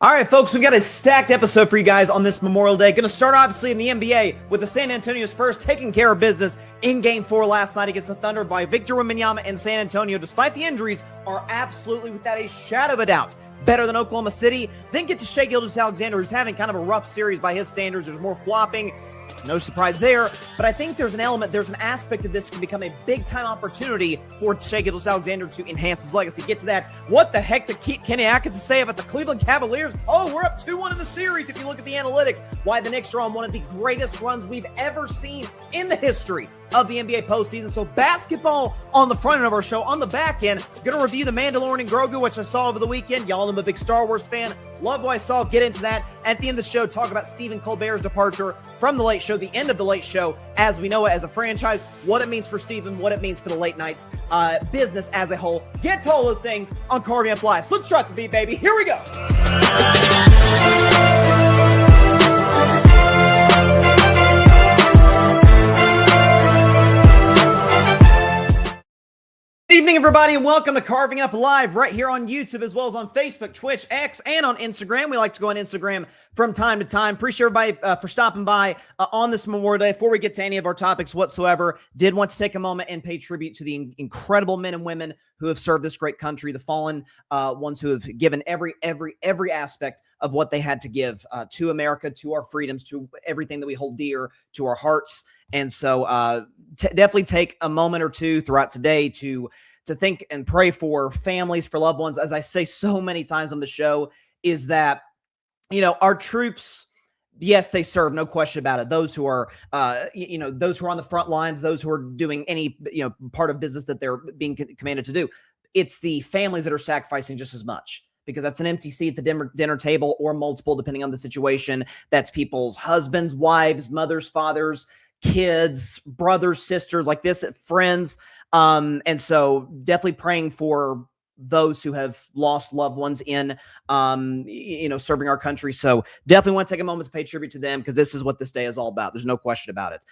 All right, folks, we've got a stacked episode for you guys on this Memorial Day. Going to start, obviously, in the NBA with the San Antonio Spurs taking care of business in Game 4 last night against the Thunder by Victor Wembanyama and San Antonio, despite the injuries, are absolutely, without a shadow of a doubt, better than Oklahoma City. Then get to Shai Gilgeous-Alexander, who's having kind of a rough series by his standards. There's more flopping. No surprise there, but I think there's an aspect of this that can become a big-time opportunity for Shai Gilgeous-Alexander to enhance his legacy. Get to that. What the heck did Kenny Atkinson say about the Cleveland Cavaliers? Oh, we're up 2-1 in the series if you look at the analytics. Why the Knicks are on one of the greatest runs we've ever seen in the history of the NBA postseason. So basketball on the front end of our show. On the back end, going to review the Mandalorian and Grogu, which I saw over the weekend. Y'all know I'm a big Star Wars fan. Love what I saw. Get into that. At the end of the show, talk about Stephen Colbert's departure from The Late Show, the end of The Late Show as we know it as a franchise, what it means for Stephen, what it means for the late nights business as a whole. Get to all those things on Carving Up Live. So let's start the beat, baby. Here we go. Good evening, everybody, and welcome to Carving Up Live right here on YouTube, as well as on Facebook, Twitch, X, and on Instagram. We like to go on Instagram from time to time. Appreciate everybody for stopping by on this Memorial Day. Before we get to any of our topics whatsoever, did want to take a moment and pay tribute to the incredible men and women who have served this great country, the fallen ones who have given every aspect of what they had to give to America, to our freedoms, to everything that we hold dear to our hearts. And so definitely take a moment or two throughout today to think and pray for families, for loved ones. As I say so many times on the show, is that, you know, our troops, yes, they serve, no question about it. Those who are, those who are on the front lines, those who are doing any, part of business that they're being commanded to do. It's the families that are sacrificing just as much, because that's an empty seat at the dinner table, or multiple, depending on the situation. That's people's husbands, wives, mothers, fathers, kids, brothers, sisters, like this, friends. And so definitely praying for those who have lost loved ones in, serving our country. So definitely want to take a moment to pay tribute to them, because this is what this day is all about. There's no question about it.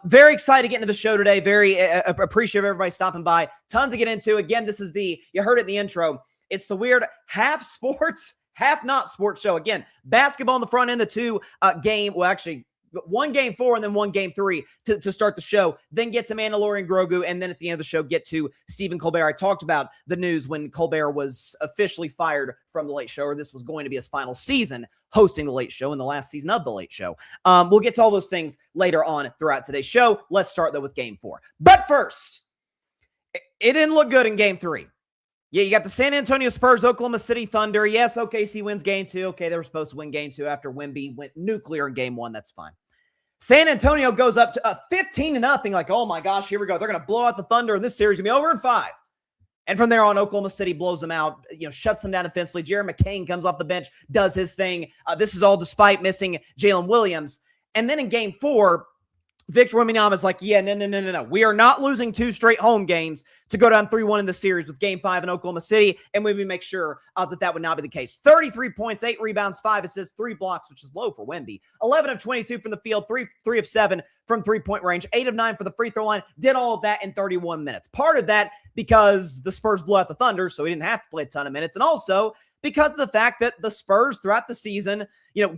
Very excited to get into the show today. Very appreciative of everybody stopping by. Tons to get into. Again, this is you heard it in the intro. It's the weird half sports, half not sports show. Again, basketball on the front end, the one Game 4 and then one Game 3 to start the show, then get to Mandalorian Grogu, and then at the end of the show, get to Stephen Colbert. I talked about the news when Colbert was officially fired from The Late Show, or this was going to be his final season hosting The Late Show in the last season of The Late Show. We'll get to all those things later on throughout today's show. Let's start, though, with Game 4. But first, it didn't look good in Game 3. Yeah, you got the San Antonio Spurs, Oklahoma City Thunder. Yes, OKC wins Game 2. Okay, they were supposed to win Game 2 after Wemby went nuclear in Game 1. That's fine. San Antonio goes up to 15-0. Like, oh my gosh, here we go. They're going to blow out the Thunder, and this series is going to be over in 5. And from there on, Oklahoma City blows them out, shuts them down defensively. Jared McCain comes off the bench, does his thing. This is all despite missing Jalen Williams. And then in Game 4, Victor Wembanyama is like, yeah, no. We are not losing 2 straight home games to go down 3-1 in the series with Game 5 in Oklahoma City, and we would make sure that would not be the case. 33 points, 8 rebounds, 5 assists, 3 blocks, which is low for Wemby. 11 of 22 from the field, 3 of 7 from three-point range, 8 of 9 for the free throw line. Did all of that in 31 minutes. Part of that because the Spurs blew out the Thunder, so he didn't have to play a ton of minutes, and also because of the fact that the Spurs throughout the season,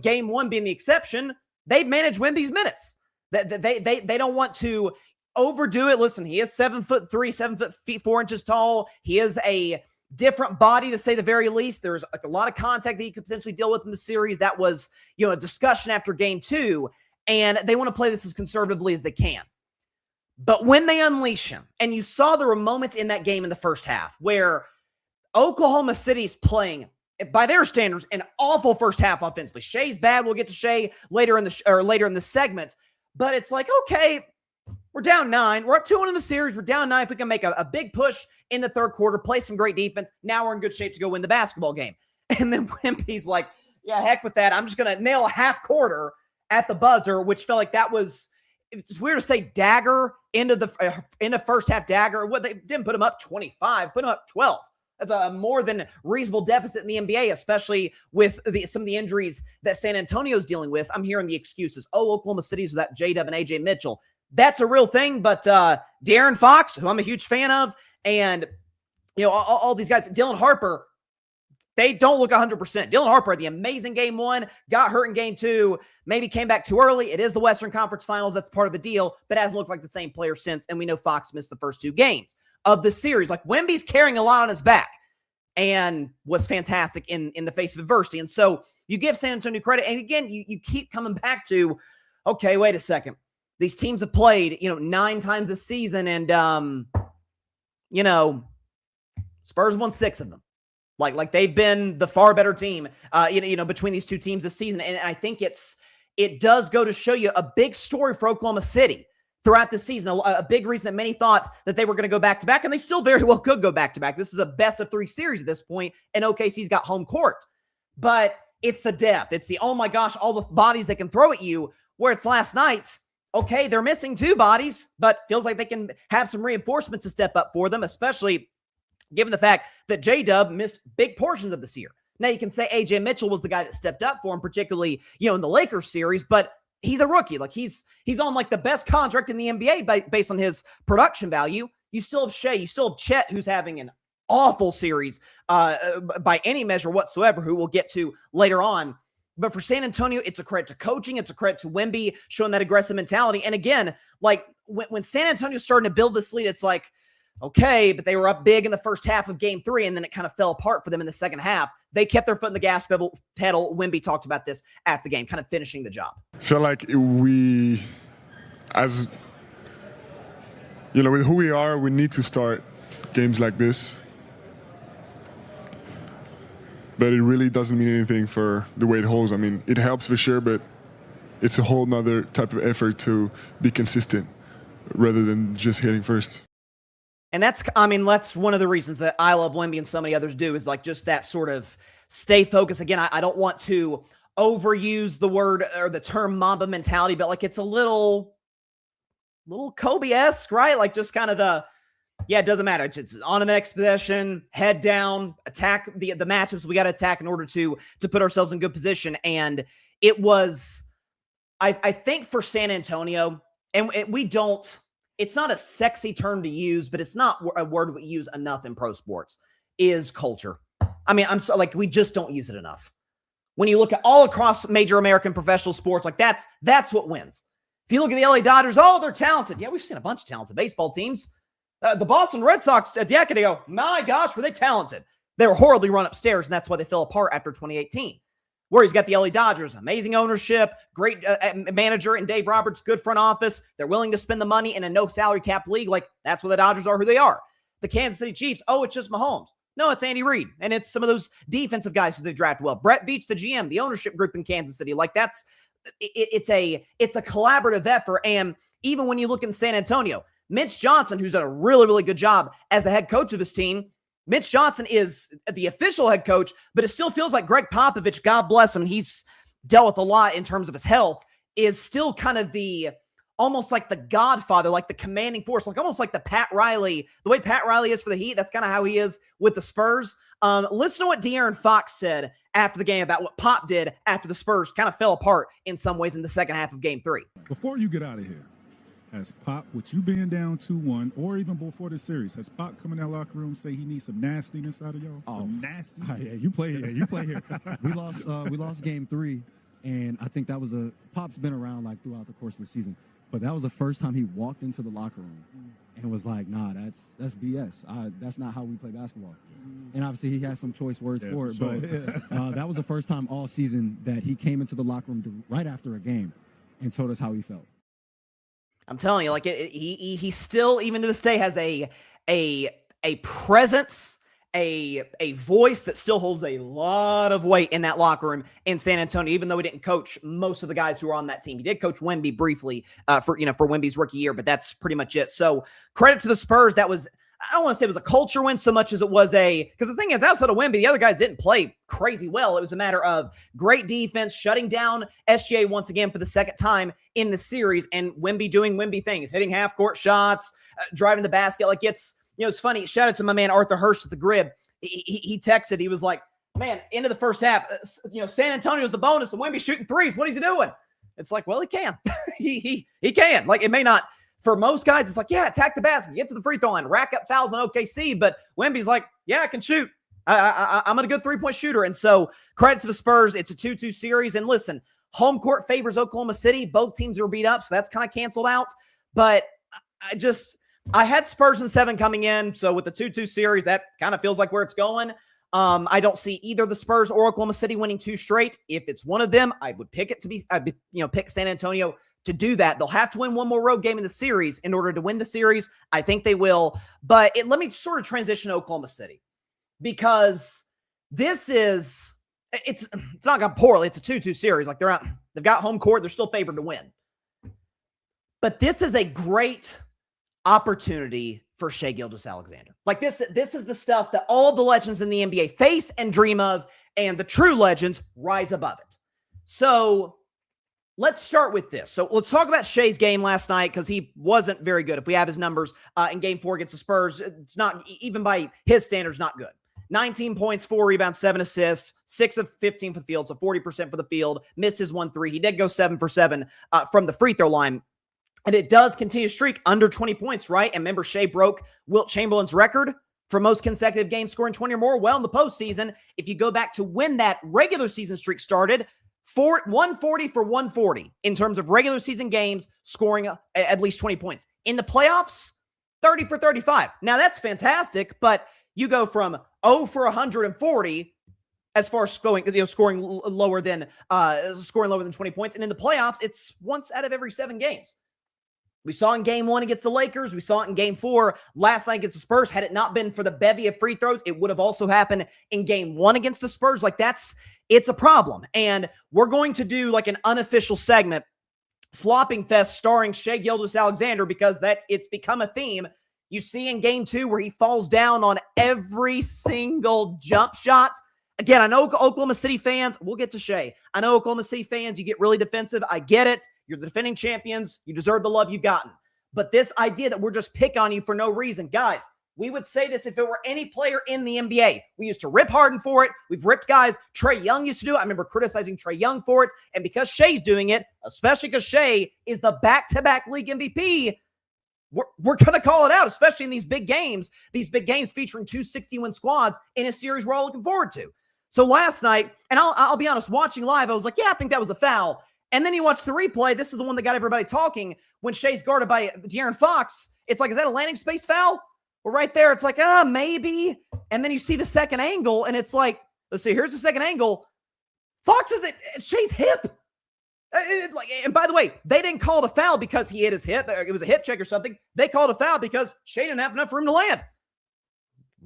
Game 1 being the exception, they've managed Wemby's minutes. They don't want to overdo it. Listen, he is 7'3", 7'4" tall. He is a different body, to say the very least. There's a lot of contact that he could potentially deal with in the series. That was, a discussion after Game 2, and they want to play this as conservatively as they can. But when they unleash him, and you saw there were moments in that game in the first half where Oklahoma City's playing, by their standards, an awful first half offensively. Shai's bad. We'll get to Shai later in the segment. But it's like, okay, we're down 9. We're up 2-1 in the series. We're down 9. If we can make a big push in the third quarter, play some great defense, now we're in good shape to go win the basketball game. And then Wemby's like, yeah, heck with that. I'm just going to nail a half quarter at the buzzer, which felt like it's weird to say dagger into the first half dagger. What, they didn't put him up 25, put him up 12. That's a more than reasonable deficit in the NBA, especially with some of the injuries that San Antonio's dealing with. I'm hearing the excuses. Oh, Oklahoma City's without J-Dub and AJ Mitchell. That's a real thing, but De'Aaron Fox, who I'm a huge fan of, and all these guys, Dylan Harper, they don't look 100%. Dylan Harper had the amazing game 1, got hurt in game 2, maybe came back too early. It is the Western Conference Finals. That's part of the deal, but hasn't looked like the same player since. And we know Fox missed the first 2 games of the series. Like, Wemby's carrying a lot on his back and was fantastic in the face of adversity. And so you give San Antonio credit. And again, you keep coming back to, okay, wait a second. These teams have played, 9 times this season, and Spurs won 6 of them. Like they've been the far better team, between these 2 teams this season. And I think it does go to show you a big story for Oklahoma City throughout the season. A big reason that many thought that they were going to go back-to-back, and they still very well could go back-to-back. This is a best-of-3 series at this point, and OKC's got home court. But it's the depth. It's the, oh my gosh, all the bodies they can throw at you, where it's last night. Okay, they're missing 2 bodies, but feels like they can have some reinforcements to step up for them, especially given the fact that J-Dub missed big portions of this year. Now, you can say A.J. Mitchell was the guy that stepped up for him, particularly, in the Lakers series, but he's a rookie. Like, he's on, like, the best contract in the NBA based on his production value. You still have Shea. You still have Chet, who's having an awful series by any measure whatsoever, who we'll get to later on. But for San Antonio, it's a credit to coaching. It's a credit to Wemby showing that aggressive mentality. And again, like when San Antonio's starting to build this lead, it's like, okay, but they were up big in the first half of game 3, and then it kind of fell apart for them in the second half. They kept their foot in the gas pedal. Wemby talked about this after the game, kind of finishing the job. I feel like we, as, with who we are, we need to start games like this. But it really doesn't mean anything for the way it holds. I mean, it helps for sure, but it's a whole nother type of effort to be consistent rather than just hitting first. And that's one of the reasons that I love Wemby and so many others do, is like just that sort of stay focused. Again, I don't want to overuse the word or the term Mamba mentality, but like it's a little Kobe-esque, right? Like just kind of it doesn't matter. It's on the next possession, head down, attack the matchups we got to attack in order to put ourselves in good position. And it was, I think for San Antonio, and it's not a sexy term to use, but it's not a word we use enough in pro sports, is culture. I mean, we just don't use it enough. When you look at all across major American professional sports, like that's what wins. If you look at the LA Dodgers, they're talented. Yeah, we've seen a bunch of talented baseball teams. The Boston Red Sox a decade ago, my gosh, were they talented. They were horribly run upstairs, and that's why they fell apart after 2018. Where he's got the LA Dodgers, amazing ownership, great manager, and Dave Roberts, good front office. They're willing to spend the money in a no salary cap league. Like, that's why the Dodgers are who they are. The Kansas City Chiefs, it's just Mahomes. No, it's Andy Reid, and it's some of those defensive guys who they drafted well. Brett Veach, the GM, the ownership group in Kansas City. Like, it's a collaborative effort. And even when you look in San Antonio, Mitch Johnson, who's done a really, really good job as the head coach of his team. Mitch Johnson is the official head coach, but it still feels like Greg Popovich, God bless him, he's dealt with a lot in terms of his health, is still kind of almost like the godfather, like the commanding force, like almost like the way Pat Riley is for the Heat. That's kind of how he is with the Spurs. Listen to what De'Aaron Fox said after the game about what Pop did after the Spurs kind of fell apart in some ways in the second half of game 3. Before you get out of here, has Pop, with you being down 2-1, or even before the series, has Pop come in that locker room say he needs some nastiness out of y'all? Some nasty. Yeah, you play here. We lost game 3, and I think that was Pop's been around like throughout the course of the season, but that was the first time he walked into the locker room and was like, "Nah, that's BS. That's not how we play basketball." And obviously he has some choice words for it, sure. But that was the first time all season that he came into the locker room right after a game and told us how he felt. I'm telling you, like he still, even to this day, has a presence, a voice that still holds a lot of weight in that locker room in San Antonio. Even though he didn't coach most of the guys who were on that team, he did coach Wemby briefly for Wemby's rookie year, but that's pretty much it. So credit to the Spurs. That was, I don't want to say it was a culture win so much as it was because the thing is, outside of Wemby, the other guys didn't play crazy well. It was a matter of great defense, shutting down SGA once again for the second time in the series, and Wemby doing Wemby things, hitting half-court shots, driving the basket. Like it's funny. Shout out to my man Arthur Hurst at the Grib. He texted. He was like, man, into the first half, San Antonio's the bonus, and Wemby shooting threes. What is he doing? It's like, well, he can. he can. Like, it may not. For most guys, it's like, yeah, attack the basket, get to the free throw line, rack up fouls on OKC. But Wemby's like, yeah, I can shoot. I'm a good three-point shooter. And so credit to the Spurs. It's a 2-2 series. And listen, home court favors Oklahoma City. Both teams are beat up, so that's kind of canceled out. But I had Spurs in 7 coming in. So with the 2-2 series, that kind of feels like where it's going. I don't see either the Spurs or Oklahoma City winning 2 straight. If it's one of them, I'd pick San Antonio to do that. They'll have to win one more road game in the series in order to win the series. I think they will. But let me sort of transition to Oklahoma City, because it's not gone poorly. It's a 2-2 series. Like they've got home court. They're still favored to win. But this is a great opportunity for Shai Gilgeous-Alexander. Like this is the stuff that all of the legends in the NBA face and dream of, and the true legends rise above it. So let's start with this. So let's talk about Shai's game last night, because he wasn't very good. If we have his numbers in game 4 against the Spurs, it's not, even by his standards, not good. 19 points, 4 rebounds, 7 assists, 6 of 15 for the field, so 40% for the field. Missed his 1-3. He did go 7 for 7 from the free throw line. And it does continue to streak under 20 points, right? And remember, Shai broke Wilt Chamberlain's record for most consecutive games scoring 20 or more. Well, in the postseason, if you go back to when that regular season streak started, 140 for 140 in terms of regular season games, scoring at least 20 points. In the playoffs, 30 for 35. Now, that's fantastic, but you go from 0 for 140 as far as scoring lower than 20 points. And in the playoffs, it's once out of every 7 games. We saw in game 1 against the Lakers. We saw it in game 4 last night against the Spurs. Had it not been for the bevy of free throws, it would have also happened in game 1 against the Spurs. Like it's a problem. And we're going to do like an unofficial segment, Flopping Fest, starring Shai Gilgeous-Alexander, because it's become a theme. You see in game 2 where he falls down on every single jump shot. Again, I know Oklahoma City fans, we'll get to Shai. I know Oklahoma City fans, you get really defensive. I get it. You're the defending champions. You deserve the love you've gotten. But this idea that we're just picking on you for no reason, guys, we would say this if it were any player in the NBA. We used to rip Harden for it. We've ripped guys. Trae Young used to do it. I remember criticizing Trae Young for it. And because Shai's doing it, especially because Shai is the back-to-back league MVP, we're going to call it out, especially in these big games featuring 2 60-win squads in a series we're all looking forward to. So last night, and I'll be honest, watching live, I was like, yeah, I think that was a foul. And then you watch the replay. This is the one that got everybody talking. When Shai's guarded by De'Aaron Fox, it's like, is that a landing space foul? Well, right there, it's like, maybe. And then you see the second angle, and it's like, let's see, here's the second angle. Fox is at Shai's hip. And by the way, they didn't call it a foul because he hit his hip. It was a hip check or something. They called it a foul because Shai didn't have enough room to land.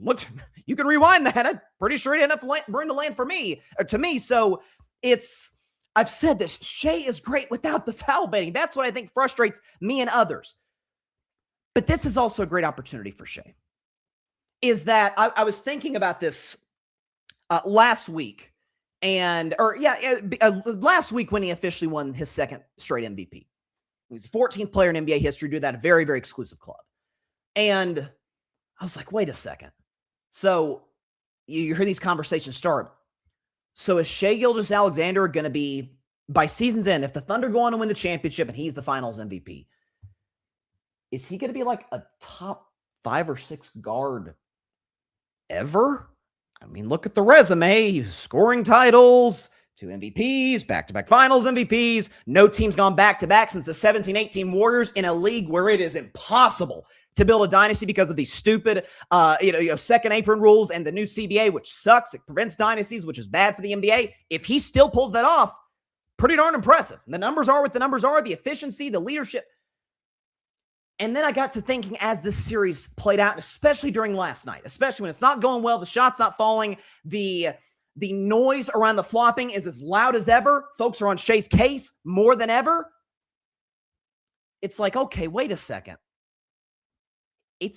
Look, you can rewind that. I'm pretty sure he had enough room to land for me, or to me. So I've said this, Shai is great without the foul baiting. That's what I think frustrates me and others. But this is also a great opportunity for Shai. Is that I was thinking about this last week, last week when he officially won his 2nd straight MVP. He's the 14th player in NBA history to do that at a very, very exclusive club. And I was like, wait a second. So you hear these conversations start. So is Shai Gilgeous-Alexander going to be, by season's end, if the Thunder go on to win the championship and he's the finals MVP, is he going to be like a top 5 or 6 guard ever? I mean, look at the resume. Scoring titles, 2 MVPs, back-to-back finals MVPs. No team's gone back-to-back since the 17-18 Warriors in a league where it is impossible to build a dynasty because of these stupid, second apron rules and the new CBA, which sucks. It prevents dynasties, which is bad for the NBA. If he still pulls that off, pretty darn impressive. And the numbers are what the numbers are, the efficiency, the leadership. And then I got to thinking as this series played out, especially during last night, especially when it's not going well, the shot's not falling, the noise around the flopping is as loud as ever. Folks are on Shai's case more than ever. It's like, okay, wait a second. I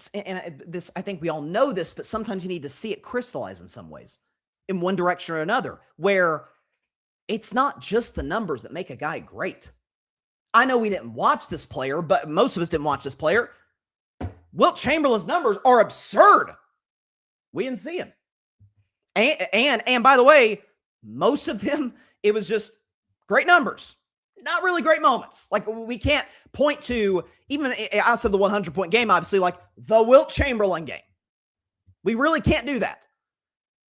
think we all know this, but sometimes you need to see it crystallize in some ways, in one direction or another, where it's not just the numbers that make a guy great. I know we didn't watch this player, but most of us didn't watch this player. Wilt Chamberlain's numbers are absurd. We didn't see him. And by the way, most of them, it was just great numbers. Not really great moments. Like, we can't point to, even outside of the 100-point game, obviously, like the Wilt Chamberlain game. We really can't do that.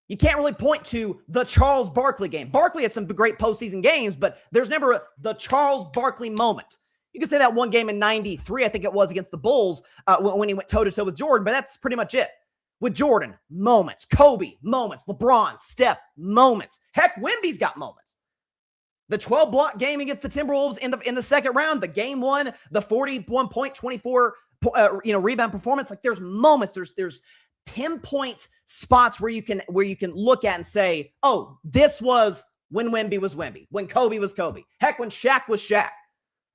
You can't really point to the Charles Barkley game. Barkley had some great postseason games, but there's never the Charles Barkley moment. You can say that one game in 93, I think it was, against the Bulls when he went toe-to-toe with Jordan, but that's pretty much it. With Jordan, moments. Kobe, moments. LeBron, Steph, moments. Heck, Wemby's got moments. The 12-block game against the Timberwolves in the second round, the game one, the 41-point, 24 rebound performance. Like, there's moments. There's pinpoint spots where you can look at and say, oh, this was when Wemby was Wemby, when Kobe was Kobe. Heck, when Shaq was Shaq.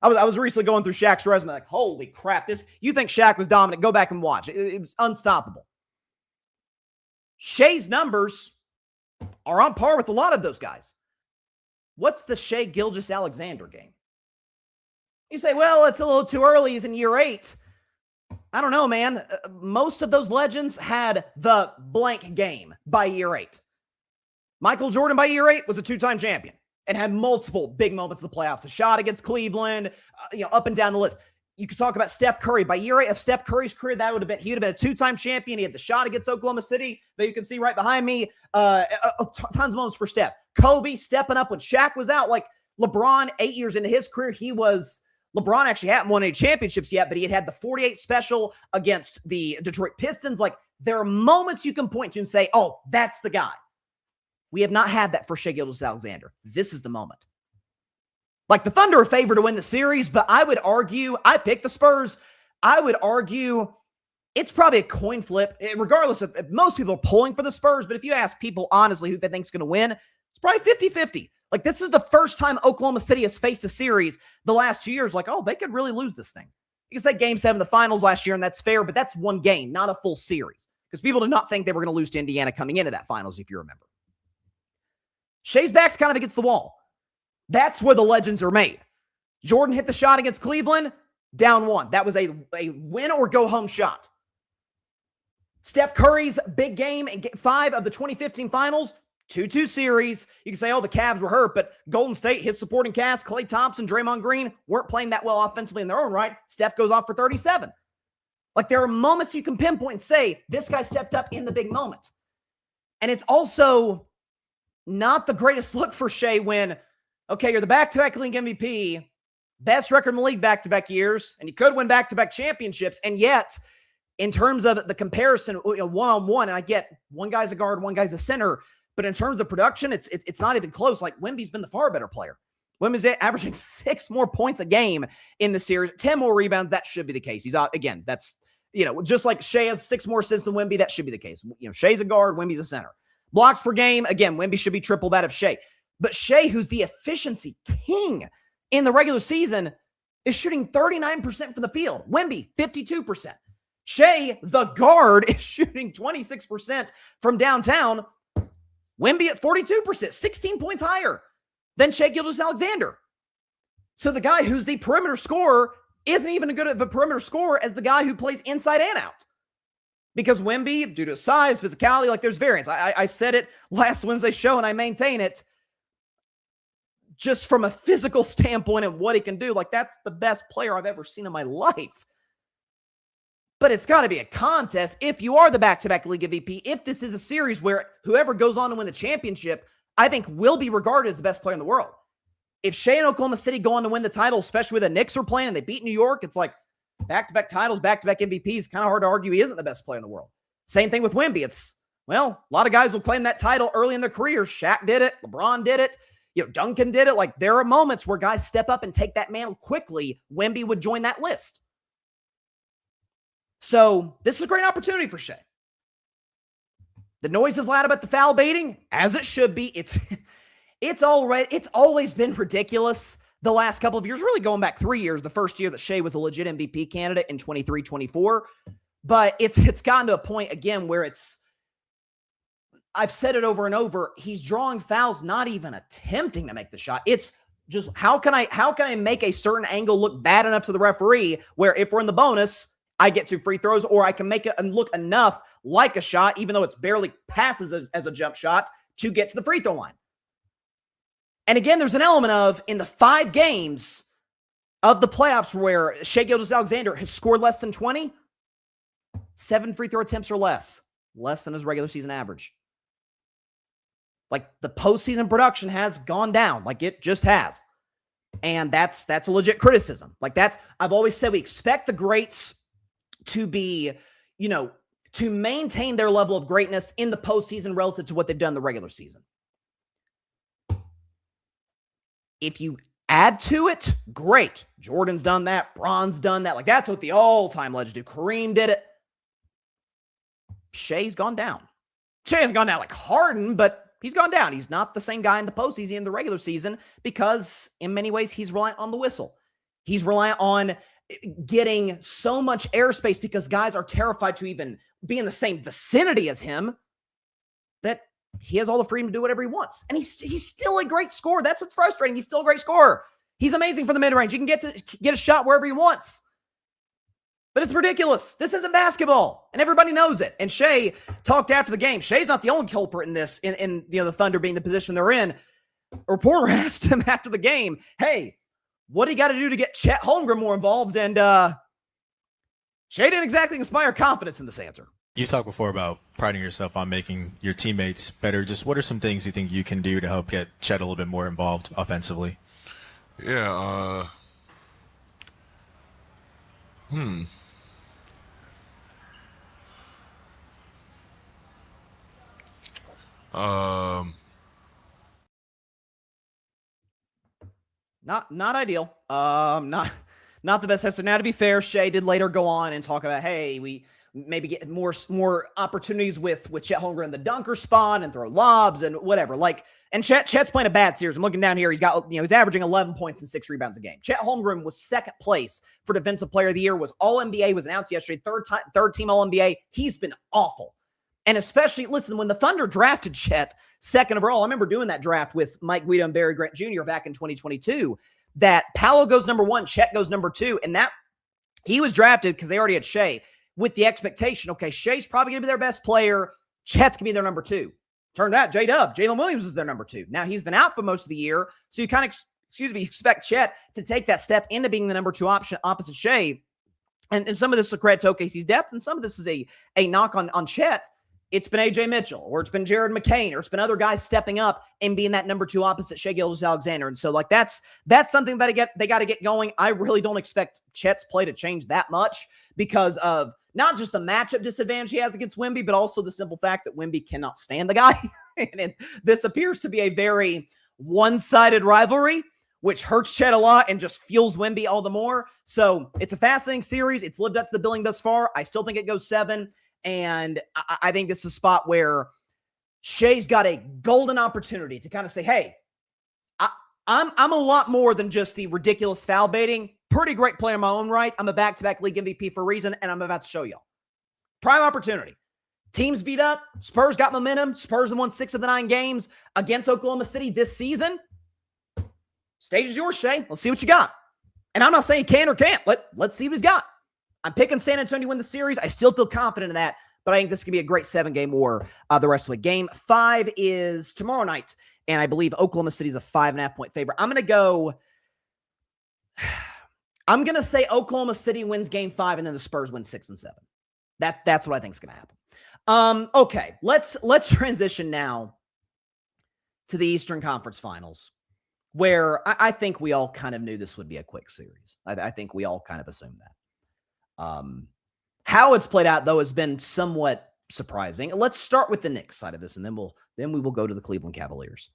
I was recently going through Shaq's resume, like, holy crap, you think Shaq was dominant, go back and watch. It was unstoppable. Shai's numbers are on par with a lot of those guys. What's the Shai Gilgeous-Alexander game? You say, well, it's a little too early. He's in year 8. I don't know, man. Most of those legends had the blank game by year 8. Michael Jordan by year 8 was a 2-time champion and had multiple big moments in the playoffs. A shot against Cleveland, up and down the list. You could talk about Steph Curry. By year 8 of Steph Curry's career, he would have been a 2-time champion. He had the shot against Oklahoma City that you can see right behind me. Tons of moments for Steph. Kobe stepping up when Shaq was out. Like LeBron, 8 years into his career, LeBron actually hadn't won any championships yet, but he had the 48 special against the Detroit Pistons. Like, there are moments you can point to and say, oh, that's the guy. We have not had that for Shai Gilgeous-Alexander. This is the moment. Like, the Thunder are favored to win the series, but I would argue, I picked the Spurs. I would argue it's probably a coin flip, regardless of if most people are pulling for the Spurs. But if you ask people honestly who they think is going to win, it's probably 50-50. Like, this is the first time Oklahoma City has faced a series the last 2 years. Like, oh, they could really lose this thing. You can say Game 7 of the finals last year, and that's fair, but that's one game, not a full series. Because people did not think they were going to lose to Indiana coming into that finals, if you remember. Shai's back's kind of against the wall. That's where the legends are made. Jordan hit the shot against Cleveland, down 1. That was a win or go home shot. Steph Curry's big game in Game 5 of the 2015 finals, 2-2 series. You can say, oh, the Cavs were hurt, but Golden State, his supporting cast, Klay Thompson, Draymond Green, weren't playing that well offensively in their own right. Steph goes off for 37. Like, there are moments you can pinpoint and say, this guy stepped up in the big moment. And it's also not the greatest look for Shai when, okay, you're the back-to-back league MVP, best record in the league back-to-back years, and you could win back-to-back championships, and yet, in terms of the comparison, one-on-one, and I get one guy's a guard, one guy's a center, but in terms of production, it's not even close. Like, Wemby's been the far better player. Wemby's averaging 6 more points a game in the series, 10 more rebounds. That should be the case. He's again, that's, just like Shai has 6 more assists than Wemby, that should be the case. Shai's a guard, Wemby's a center. Blocks per game, again, Wemby should be triple that of Shai. But Shai, who's the efficiency king in the regular season, is shooting 39% from the field. Wemby, 52%. Shai, the guard, is shooting 26% from downtown. Wemby at 42%, 16 points higher than Shai Gilgeous-Alexander. So the guy who's the perimeter scorer isn't even as good of a perimeter scorer as the guy who plays inside and out. Because Wemby, due to size, physicality, like, there's variance. I said it last Wednesday's show, and I maintain it. Just from a physical standpoint and what he can do, like, that's the best player I've ever seen in my life. But it's got to be a contest if you are the back-to-back league MVP. If this is a series where whoever goes on to win the championship, I think will be regarded as the best player in the world. If Shai and Oklahoma City go on to win the title, especially with the Knicks are playing and they beat New York, it's like back-to-back titles, back-to-back MVPs. Kind of hard to argue he isn't the best player in the world. Same thing with Wemby. It's, well, a lot of guys will claim that title early in their careers. Shaq did it. LeBron did it. Duncan did it. Like, there are moments where guys step up and take that mantle quickly. Wemby would join that list. So this is a great opportunity for Shai. The noise is loud about the foul baiting, as it should be. It's always been ridiculous the last couple of years, really going back 3 years, the first year that Shai was a legit MVP candidate in 23-24. But it's gotten to a point again where I've said it over and over, he's drawing fouls, not even attempting to make the shot. It's just, how can I make a certain angle look bad enough to the referee where if we're in the bonus, I get 2 free throws, or I can make it and look enough like a shot, even though it's barely passes as a jump shot, to get to the free throw line. And again, there's an element of, in the 5 games of the playoffs where Shai Gilgeous-Alexander has scored less than 20, 7 free throw attempts or less than his regular season average. Like, the postseason production has gone down. Like, it just has. And that's a legit criticism. Like, I've always said we expect the greats to be, to maintain their level of greatness in the postseason relative to what they've done in the regular season. If you add to it, great. Jordan's done that. Bron's done that. Like, that's what the all-time legends do. Kareem did it. Shea's gone down. Shea hasn't gone down like Harden, but he's gone down. He's not the same guy in the postseason in the regular season because in many ways he's reliant on the whistle. He's reliant on getting so much airspace because guys are terrified to even be in the same vicinity as him that he has all the freedom to do whatever he wants. And he's still a great scorer. That's what's frustrating. He's still a great scorer. He's amazing for the mid-range. He can get a shot wherever he wants. But it's ridiculous. This isn't basketball, and everybody knows it. And Shea talked after the game. Shea's not the only culprit in this, in the Thunder being the position they're in. A reporter asked him after the game, hey, what do you got to do to get Chet Holmgren more involved? And Shea didn't exactly inspire confidence in this answer. You talked before about priding yourself on making your teammates better. Just what are some things you think you can do to help get Chet a little bit more involved offensively? Yeah, Not ideal. Not the best answer. Now, to be fair, Shea did later go on and talk about, hey, we maybe get more opportunities with Chet Holmgren in the dunker spot and throw lobs and whatever. Like, and Chet's playing a bad series. I'm looking down here. He's got, he's averaging 11 points and 6 rebounds a game. Chet Holmgren was second place for Defensive Player of the Year, was All-NBA, was announced yesterday, third team All-NBA. He's been awful. And especially, listen, when the Thunder drafted Chet second overall, I remember doing that draft with Mike Guido and Barry Grant Jr. back in 2022, that Paolo goes number 1, Chet goes number 2, and that he was drafted because they already had Shea with the expectation, okay, Shea's probably going to be their best player. Chet's going to be their number 2. Turned out, Jalen Williams is their number 2. Now, he's been out for most of the year, so you kind of, expect Chet to take that step into being the number 2 option opposite Shea. And some of this is a credit to OKC's depth, and some of this is a knock on Chet. It's been A.J. Mitchell, or it's been Jared McCain, or it's been other guys stepping up and being that number 2 opposite Shea Gilgeous-Alexander. And so, like, that's something that they got to get going. I really don't expect Chet's play to change that much because of not just the matchup disadvantage he has against Wemby, but also the simple fact that Wemby cannot stand the guy. And this appears to be a very one-sided rivalry, which hurts Chet a lot and just fuels Wemby all the more. So it's a fascinating series. It's lived up to the billing thus far. I still think it goes 7. And I think this is a spot where Shea's got a golden opportunity to kind of say, hey, I'm a lot more than just the ridiculous foul baiting. Pretty great player in my own right. I'm a back-to-back league MVP for a reason, and I'm about to show y'all. Prime opportunity. Teams beat up. Spurs got momentum. Spurs have won 6 of the 9 games against Oklahoma City this season. Stage is yours, Shea. Let's see what you got. And I'm not saying can or can't. Let's see what he's got. I'm picking San Antonio to win the series. I still feel confident in that, but I think this could be a great 7-game war the rest of the week. Game 5 is tomorrow night, and I believe Oklahoma City is a 5.5-point favorite. I'm going to say Oklahoma City wins Game 5, and then the Spurs win 6 and 7. That's what I think is going to happen. Okay, let's transition now to the Eastern Conference Finals, where I think we all kind of knew this would be a quick series. I think we all kind of assumed that. How it's played out, though, has been somewhat surprising. Let's start with the Knicks side of this, and then we will go to the Cleveland Cavaliers.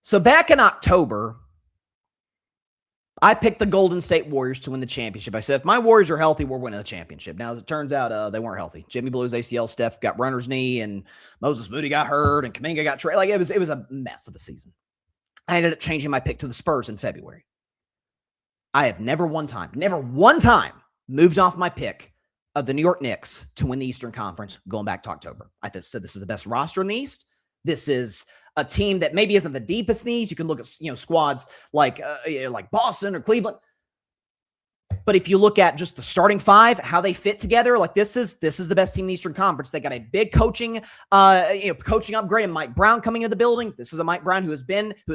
So back in October, I picked the Golden State Warriors to win the championship. I said, if my Warriors are healthy, we're winning the championship. Now, as it turns out, they weren't healthy. Jimmy blew his ACL, Steph got runner's knee, and Moses Moody got hurt, and Kuminga got traded. Like, it was a mess of a season. I ended up changing my pick to the Spurs in February. I have never one time moved off my pick of the New York Knicks to win the Eastern Conference going back to October. I said this is the best roster in the East. This is a team that maybe isn't the deepest in the East. You can look at squads like Boston or Cleveland. But if you look at just the starting 5, how they fit together, like this is the best team in the Eastern Conference. They got a big coaching upgrade, and Mike Brown coming into the building. This is a Mike Brown who has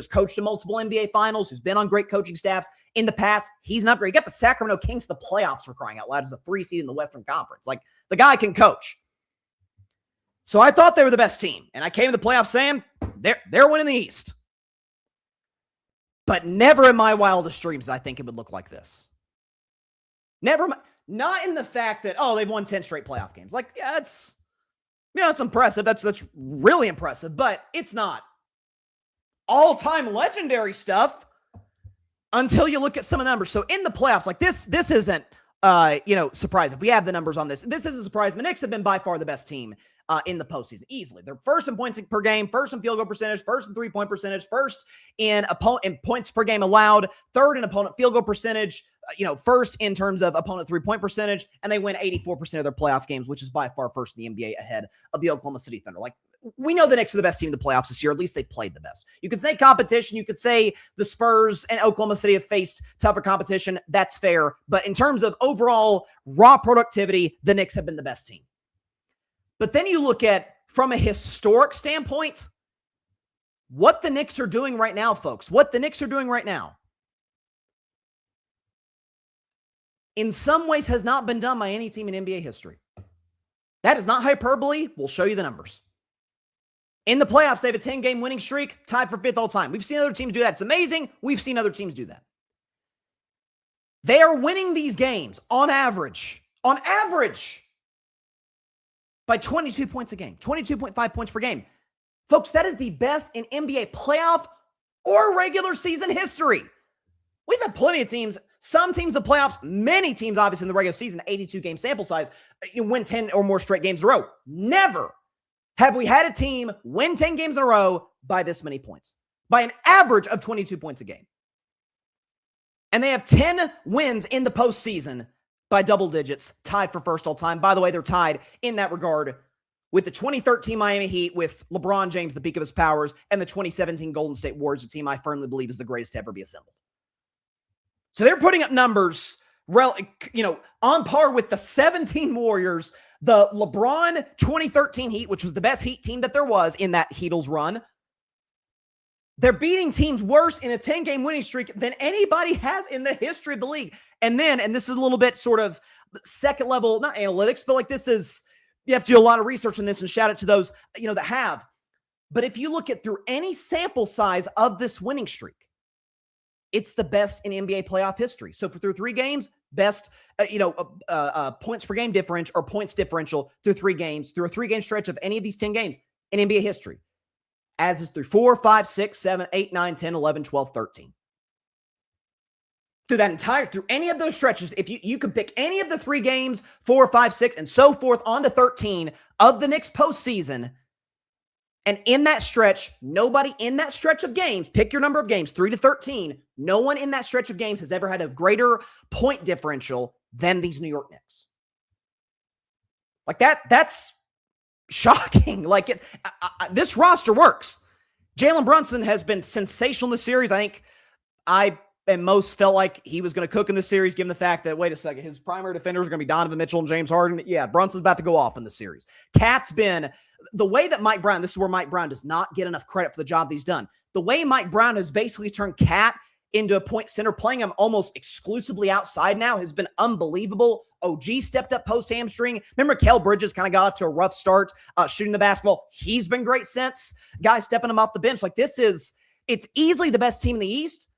coached in multiple NBA finals, who's been on great coaching staffs in the past. He's an upgrade. You got the Sacramento Kings to the playoffs for crying out loud as a 3 seed in the Western Conference. Like, the guy can coach. So I thought they were the best team. And I came to the playoffs saying they're winning the East. But never in my wildest dreams did I think it would look like this. Never, not in the fact that, they've won 10 straight playoff games. Like, yeah, it's impressive. That's really impressive, but it's not all-time legendary stuff until you look at some of the numbers. So in the playoffs, like this isn't, surprise. If we have the numbers on this isn't a surprise. The Knicks have been by far the best team in the postseason, easily. They're first in points per game, first in field goal percentage, first in three-point percentage, first in points per game allowed, third in opponent field goal percentage, first in terms of opponent three-point percentage, and they win 84% of their playoff games, which is by far first in the NBA ahead of the Oklahoma City Thunder. Like, we know the Knicks are the best team in the playoffs this year. At least they played the best. You could say competition. You could say the Spurs and Oklahoma City have faced tougher competition. That's fair. But in terms of overall raw productivity, the Knicks have been the best team. But then you look at, from a historic standpoint, what the Knicks are doing right now, folks. What the Knicks are doing right now, in some ways, has not been done by any team in NBA history. That is not hyperbole. We'll show you the numbers. In the playoffs, they have a 10-game winning streak, tied for 5th all time. We've seen other teams do that. It's amazing. We've seen other teams do that. They are winning these games on average, by 22 points a game, 22.5 points per game. Folks, that is the best in NBA playoff or regular season history. We've had plenty of teams, some teams in the playoffs, many teams, obviously, in the regular season, 82-game sample size, you win 10 or more straight games in a row. Never have we had a team win 10 games in a row by this many points, by an average of 22 points a game. And they have 10 wins in the postseason by double digits, tied for first all time. By the way, they're tied in that regard with the 2013 Miami Heat, with LeBron James, the peak of his powers, and the 2017 Golden State Warriors, a team I firmly believe is the greatest to ever be assembled. So they're putting up numbers, on par with the 17 Warriors, the LeBron 2013 Heat, which was the best Heat team that there was in that Heatles run. They're beating teams worse in a 10-game winning streak than anybody has in the history of the league. And this is a little bit sort of second level, not analytics, but like you have to do a lot of research on this, and shout out to those, that have. But if you look at through any sample size of this winning streak, it's the best in NBA playoff history. So through 3 games, best, points per game differential or points differential through 3 games, through a 3-game stretch of any of these 10 games in NBA history. As is through 4, 5, 6, 7, 8, 9, 10, 11, 12, 13. Through any of those stretches, if you could pick any of the 3 games, 4, 5, 6, and so forth on to 13 of the Knicks postseason, and in that stretch, nobody in that stretch of games, pick your number of games, 3 to 13, no one in that stretch of games has ever had a greater point differential than these New York Knicks. Like that's shocking. Like this roster works. Jalen Brunson has been sensational in the series. I think I and most felt like he was going to cook in the series, given the fact that, wait a second, his primary defenders are going to be Donovan Mitchell and James Harden. Yeah, Brunson's about to go off in the series. Cat's been the way that Mike Brown, this is where Mike Brown does not get enough credit for the job that he's done. The way Mike Brown has basically turned Cat into a point center, playing him almost exclusively outside now, has been unbelievable. OG stepped up post hamstring. Remember, Kel Bridges kind of got off to a rough start shooting the basketball. He's been great since. Guys stepping him off the bench. Like it's easily the best team in the East.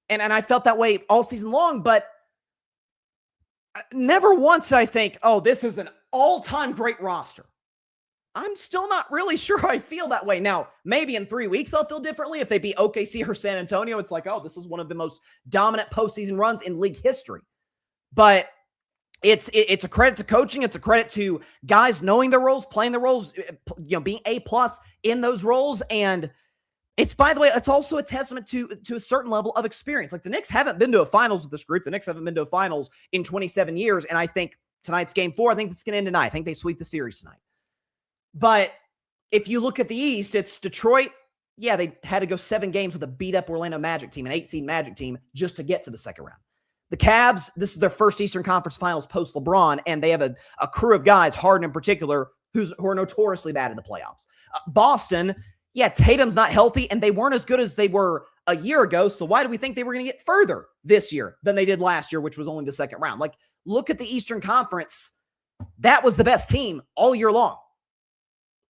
And I felt that way all season long, but never once did I think, this is an all-time great roster. I'm still not really sure I feel that way. Now, maybe in 3 weeks I'll feel differently. If they beat OKC or San Antonio, it's like, this is one of the most dominant postseason runs in league history. But it's a credit to coaching. It's a credit to guys knowing their roles, playing their roles, being A+ in those roles. And it's, by the way, it's also a testament to a certain level of experience. Like the Knicks haven't been to a finals with this group. The Knicks haven't been to a finals in 27 years. And I think tonight's game 4, I think it's going to end tonight. I think they sweep the series tonight. But if you look at the East, it's Detroit. Yeah, they had to go 7 games with a beat-up Orlando Magic team, an 8-seed Magic team, just to get to the second round. The Cavs, this is their first Eastern Conference Finals post-LeBron, and they have a crew of guys, Harden in particular, who are notoriously bad in the playoffs. Boston, yeah, Tatum's not healthy, and they weren't as good as they were a year ago, so why do we think they were going to get further this year than they did last year, which was only the second round? Like, look at the Eastern Conference. That was the best team all year long.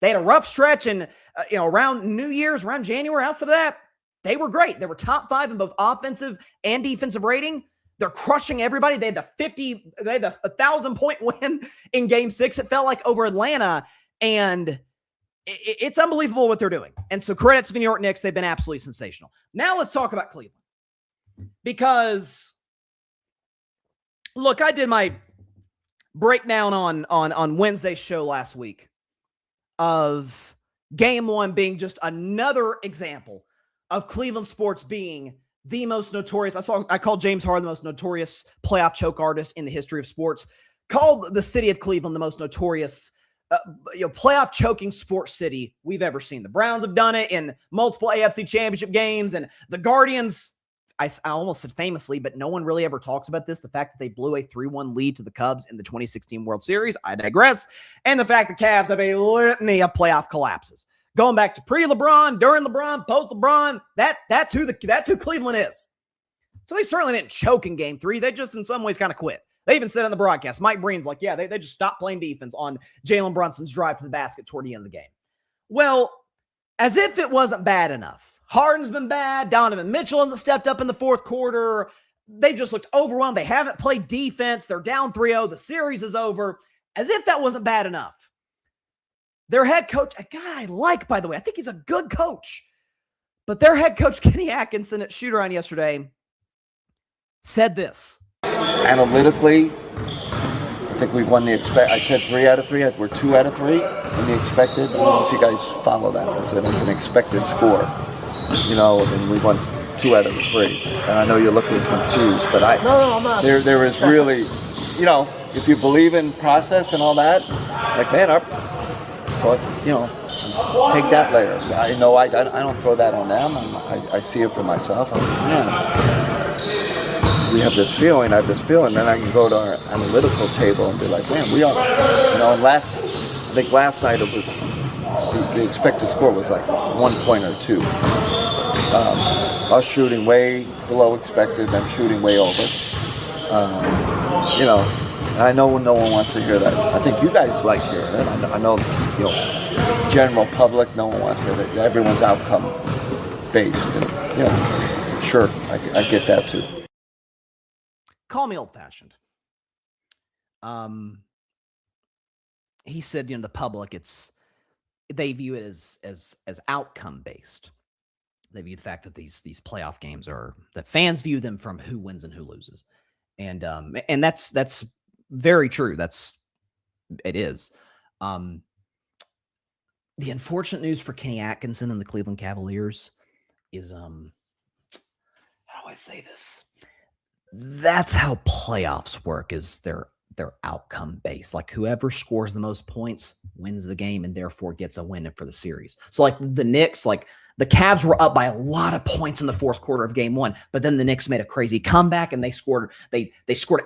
They had a rough stretch, and around New Year's, around January, outside of that, they were great. They were top 5 in both offensive and defensive rating. They're crushing everybody. They had the 1,000-point win in Game 6. It felt like over Atlanta, and it's unbelievable what they're doing. And so credits to the New York Knicks. They've been absolutely sensational. Now let's talk about Cleveland. Because, look, I did my breakdown on Wednesday's show last week of Game 1 being just another example of Cleveland sports being the most notorious. I called James Harden the most notorious playoff choke artist in the history of sports. Called the city of Cleveland the most notorious playoff choking sports city we've ever seen. The Browns have done it in multiple AFC championship games, and the Guardians, I almost said famously, but no one really ever talks about this. The fact that they blew a 3-1 lead to the Cubs in the 2016 World Series, I digress. And the fact the Cavs have a litany of playoff collapses. Going back to pre-LeBron, during LeBron, post-LeBron, that's who Cleveland is. So they certainly didn't choke in Game 3. They just in some ways kind of quit. They even said on the broadcast, Mike Breen's like, yeah, they just stopped playing defense on Jalen Brunson's drive to the basket toward the end of the game. Well, as if it wasn't bad enough. Harden's been bad. Donovan Mitchell hasn't stepped up in the fourth quarter. They just looked overwhelmed. They haven't played defense. They're down 3-0. The series is over. As if that wasn't bad enough. Their head coach, a guy I like, by the way, I think he's a good coach. But their head coach, Kenny Atkinson, at Shoot-Around yesterday, said this. Analytically, I think we've won the I said 3 out of 3. We're 2 out of 3 in the expected. I don't know if you guys follow that. It's an expected score. And we won 2 out of 3. And I know you're looking confused, but I'm not. There is really, if you believe in process and all that, like, man, take that layer. I don't throw that on them. I see it for myself. We have this feeling, I have this feeling, then I can go to our analytical table and be like, man, we are, and I think last night it was, the expected score was like 1 point or 2. Us shooting way below expected, them shooting way over. I know no one wants to hear that. I think you guys like hearing it. I know, general public, no one wants to hear that. Everyone's outcome based, and, sure, I get that too. Call me old-fashioned. He said, the public, they view it as outcome-based. They view the fact that these playoff games that fans view them from who wins and who loses. And that's very true. It is. The unfortunate news for Kenny Atkinson and the Cleveland Cavaliers is, how do I say this? That's how playoffs work, is they're outcome based. Like, whoever scores the most points wins the game and therefore gets a win for the series. So like the Knicks, like the Cavs were up by a lot of points in the fourth quarter of Game 1, but then the Knicks made a crazy comeback and they scored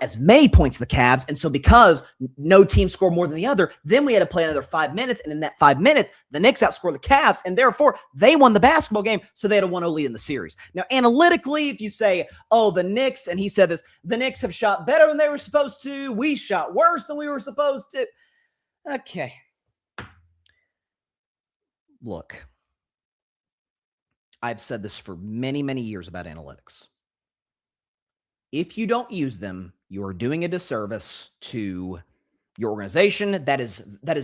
as many points as the Cavs. And so because no team scored more than the other, then we had to play another 5 minutes. And in that 5 minutes, the Knicks outscored the Cavs, and therefore they won the basketball game. So they had a 1-0 lead in the series. Now, analytically, if you say, oh, the Knicks, and he said this, the Knicks have shot better than they were supposed to. We shot worse than we were supposed to. Okay. Look. I've said this for many, many years about analytics. If you don't use them, you're doing a disservice to your organization. That is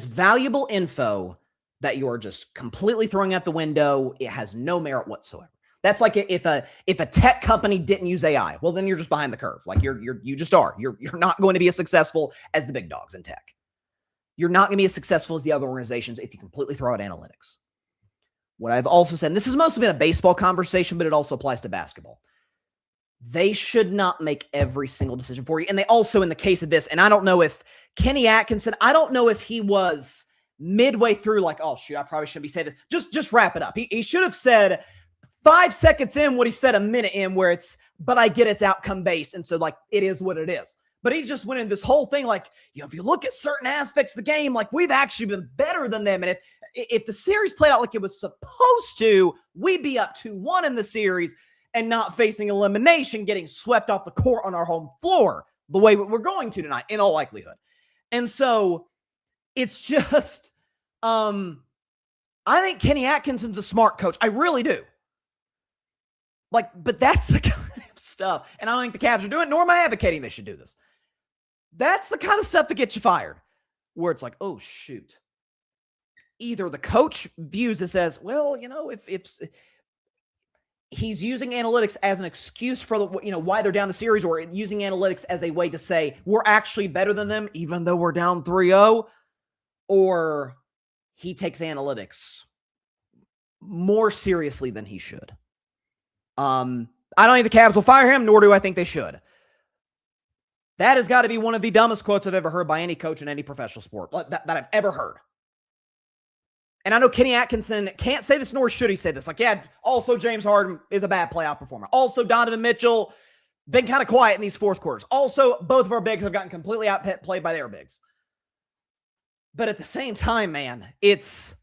valuable info that you're just completely throwing out the window. It has no merit whatsoever. That's like if a tech company didn't use AI, well, then you're just behind the curve. Like you just are. You're not going to be as successful as the big dogs in tech. You're not going to be as successful as the other organizations if you completely throw out analytics. What I've also said, and this has mostly been a baseball conversation, but it also applies to basketball. They should not make every single decision for you. And they also, in the case of this, and I don't know if Kenny Atkinson, I don't know if he was midway through like, oh, shoot, I probably shouldn't be saying this. Just wrap it up. He should have said 5 seconds in what he said a minute in, where it's, but I get it's outcome based. And so like, it is what it is. But he just went in this whole thing like, if you look at certain aspects of the game, like we've actually been better than them. And if the series played out like it was supposed to, we'd be up 2-1 in the series and not facing elimination, getting swept off the court on our home floor the way we're going to tonight, in all likelihood. And so it's just, I think Kenny Atkinson's a smart coach. I really do. Like, but that's the kind of stuff, and I don't think the Cavs are doing it, nor am I advocating they should do this. That's the kind of stuff that gets you fired, where it's like, oh, shoot. Either the coach views this as, well, if he's using analytics as an excuse for why they're down the series, or using analytics as a way to say we're actually better than them, even though we're down 3-0, or he takes analytics more seriously than he should. I don't think the Cavs will fire him, nor do I think they should. That has got to be one of the dumbest quotes I've ever heard by any coach in any professional sport that I've ever heard. And I know Kenny Atkinson can't say this, nor should he say this. Like, yeah, also James Harden is a bad playoff performer. Also, Donovan Mitchell been kind of quiet in these fourth quarters. Also, both of our bigs have gotten completely outplayed by their bigs. But at the same time, man, it's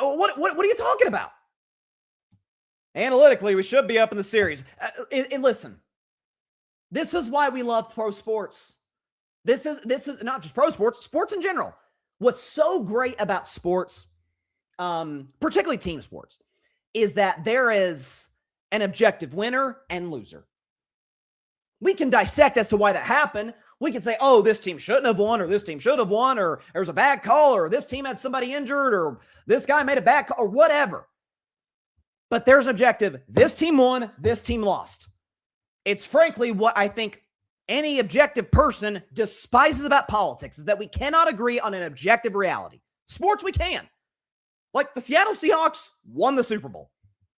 what are you talking about? Analytically, we should be up in the series. And listen, this is why we love pro sports. This is not just pro sports, sports in general. What's so great about sports, particularly team sports, is that there is an objective winner and loser. We can dissect as to why that happened. We can say, oh, this team shouldn't have won, or this team should have won, or there was a bad call, or this team had somebody injured, or this guy made a bad call, or whatever. But there's an objective. This team won, this team lost. It's frankly what I think any objective person despises about politics, is that we cannot agree on an objective reality. Sports, we can. Like, the Seattle Seahawks won the Super Bowl.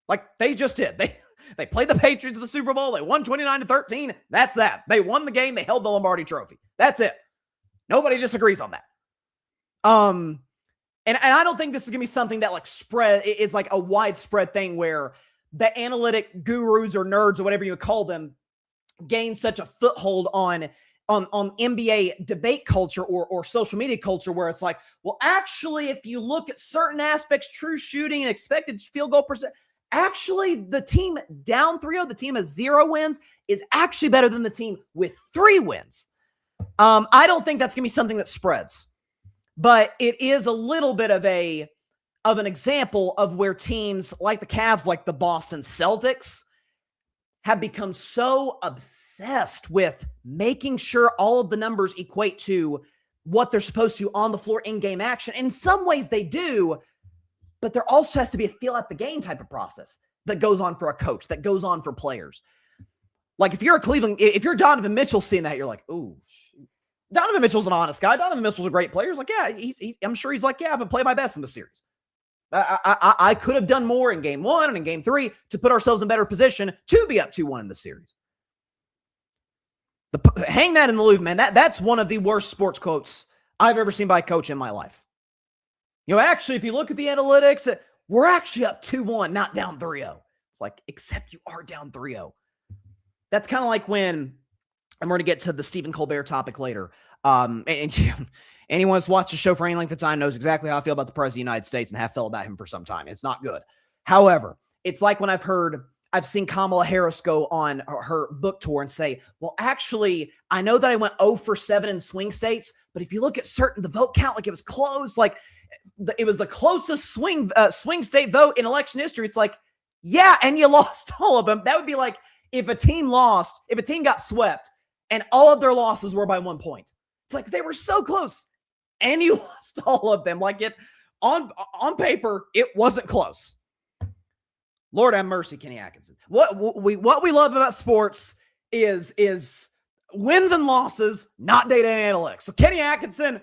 Like, they just did. They played the Patriots in the Super Bowl. They won 29-13. That's that. They won the game. They held the Lombardi Trophy. That's it. Nobody disagrees on that. And I don't think this is going to be something that is like a widespread thing where the analytic gurus or nerds or whatever you call them gain such a foothold on NBA debate culture or social media culture, where it's like, well, actually, if you look at certain aspects, true shooting and expected field goal percent, actually the team down 3-0, the team has 0 wins, is actually better than the team with 3 wins. I don't think that's going to be something that spreads, but it is a little bit of an example of where teams like the Cavs, like the Boston Celtics, have become so obsessed with making sure all of the numbers equate to what they're supposed to on the floor in game action. In some ways they do, but there also has to be a feel out the game type of process that goes on for a coach, that goes on for players. Like, if you're Donovan Mitchell seeing that, you're like, ooh, Donovan Mitchell's an honest guy. Donovan Mitchell's a great player. He's like, yeah, I'm sure he's like, yeah, I've played my best in the series. I could have done more in game 1 and in game 3 to put ourselves in better position to be up 2-1 in the series. Hang that in the loop, man. That's one of the worst sports quotes I've ever seen by a coach in my life. Actually, if you look at the analytics, we're actually up 2-1, not down 3-0. It's like, except you are down 3-0. That's kind of like when, I'm going to get to the Stephen Colbert topic later. Anyone that's watched the show for any length of time knows exactly how I feel about the President of the United States and have felt about him for some time. It's not good. However, it's like when I've seen Kamala Harris go on her book tour and say, well, actually, I know that I went 0 for 7 in swing states, but if you look at the vote count, like, it was close, like it was the closest swing state vote in election history. It's like, yeah, and you lost all of them. That would be like if a team got swept and all of their losses were by 1 point. It's like, they were so close and you lost all of them. Like, it on paper, it wasn't close. Lord have mercy, Kenny Atkinson. What we love about sports is wins and losses, not data and analytics. So, Kenny Atkinson,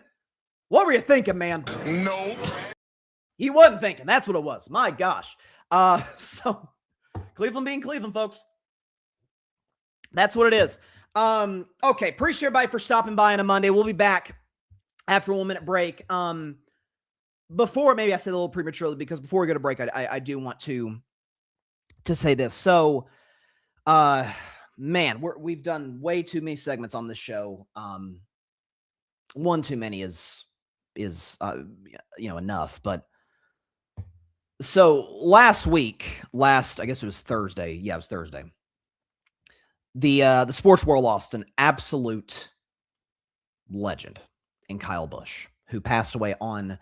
what were you thinking, man? Nope. He wasn't thinking. That's what it was. My gosh. So Cleveland being Cleveland, folks. That's what it is. Okay. Appreciate everybody for stopping by on a Monday. We'll be back after a 1-minute break. Before, maybe I said a little prematurely, because before we go to break, I do want to say this. So, man, we've done way too many segments on this show. One too many is enough. But so last week, I guess it was Thursday. Yeah, it was Thursday. The sports world lost an absolute legend in Kyle Busch, who passed away on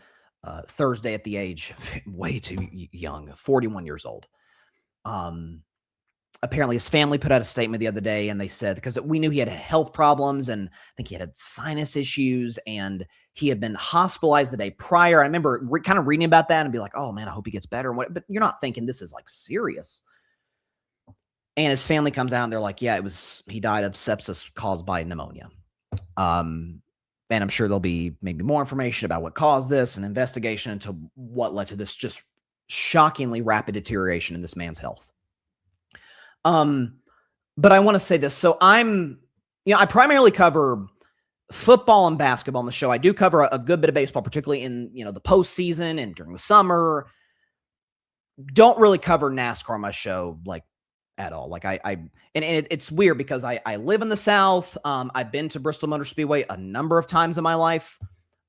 Thursday at the age way too young, 41 years old. Apparently his family put out a statement the other day, and they said, because we knew he had health problems, and I think he had sinus issues, and he had been hospitalized the day prior. I remember kind of reading about that and be like, oh man, I hope he gets better. But you're not thinking this is like serious. And his family comes out and they're like, yeah, he died of sepsis caused by pneumonia. And I'm sure there'll be maybe more information about what caused this, an investigation into what led to this just shockingly rapid deterioration in this man's health. But I want to say this. So I primarily cover football and basketball on the show. I do cover a good bit of baseball, particularly in, the postseason and during the summer. Don't really cover NASCAR on my show, like, at all. Like it's weird because I live in the South. I've been to Bristol Motor Speedway a number of times in my life,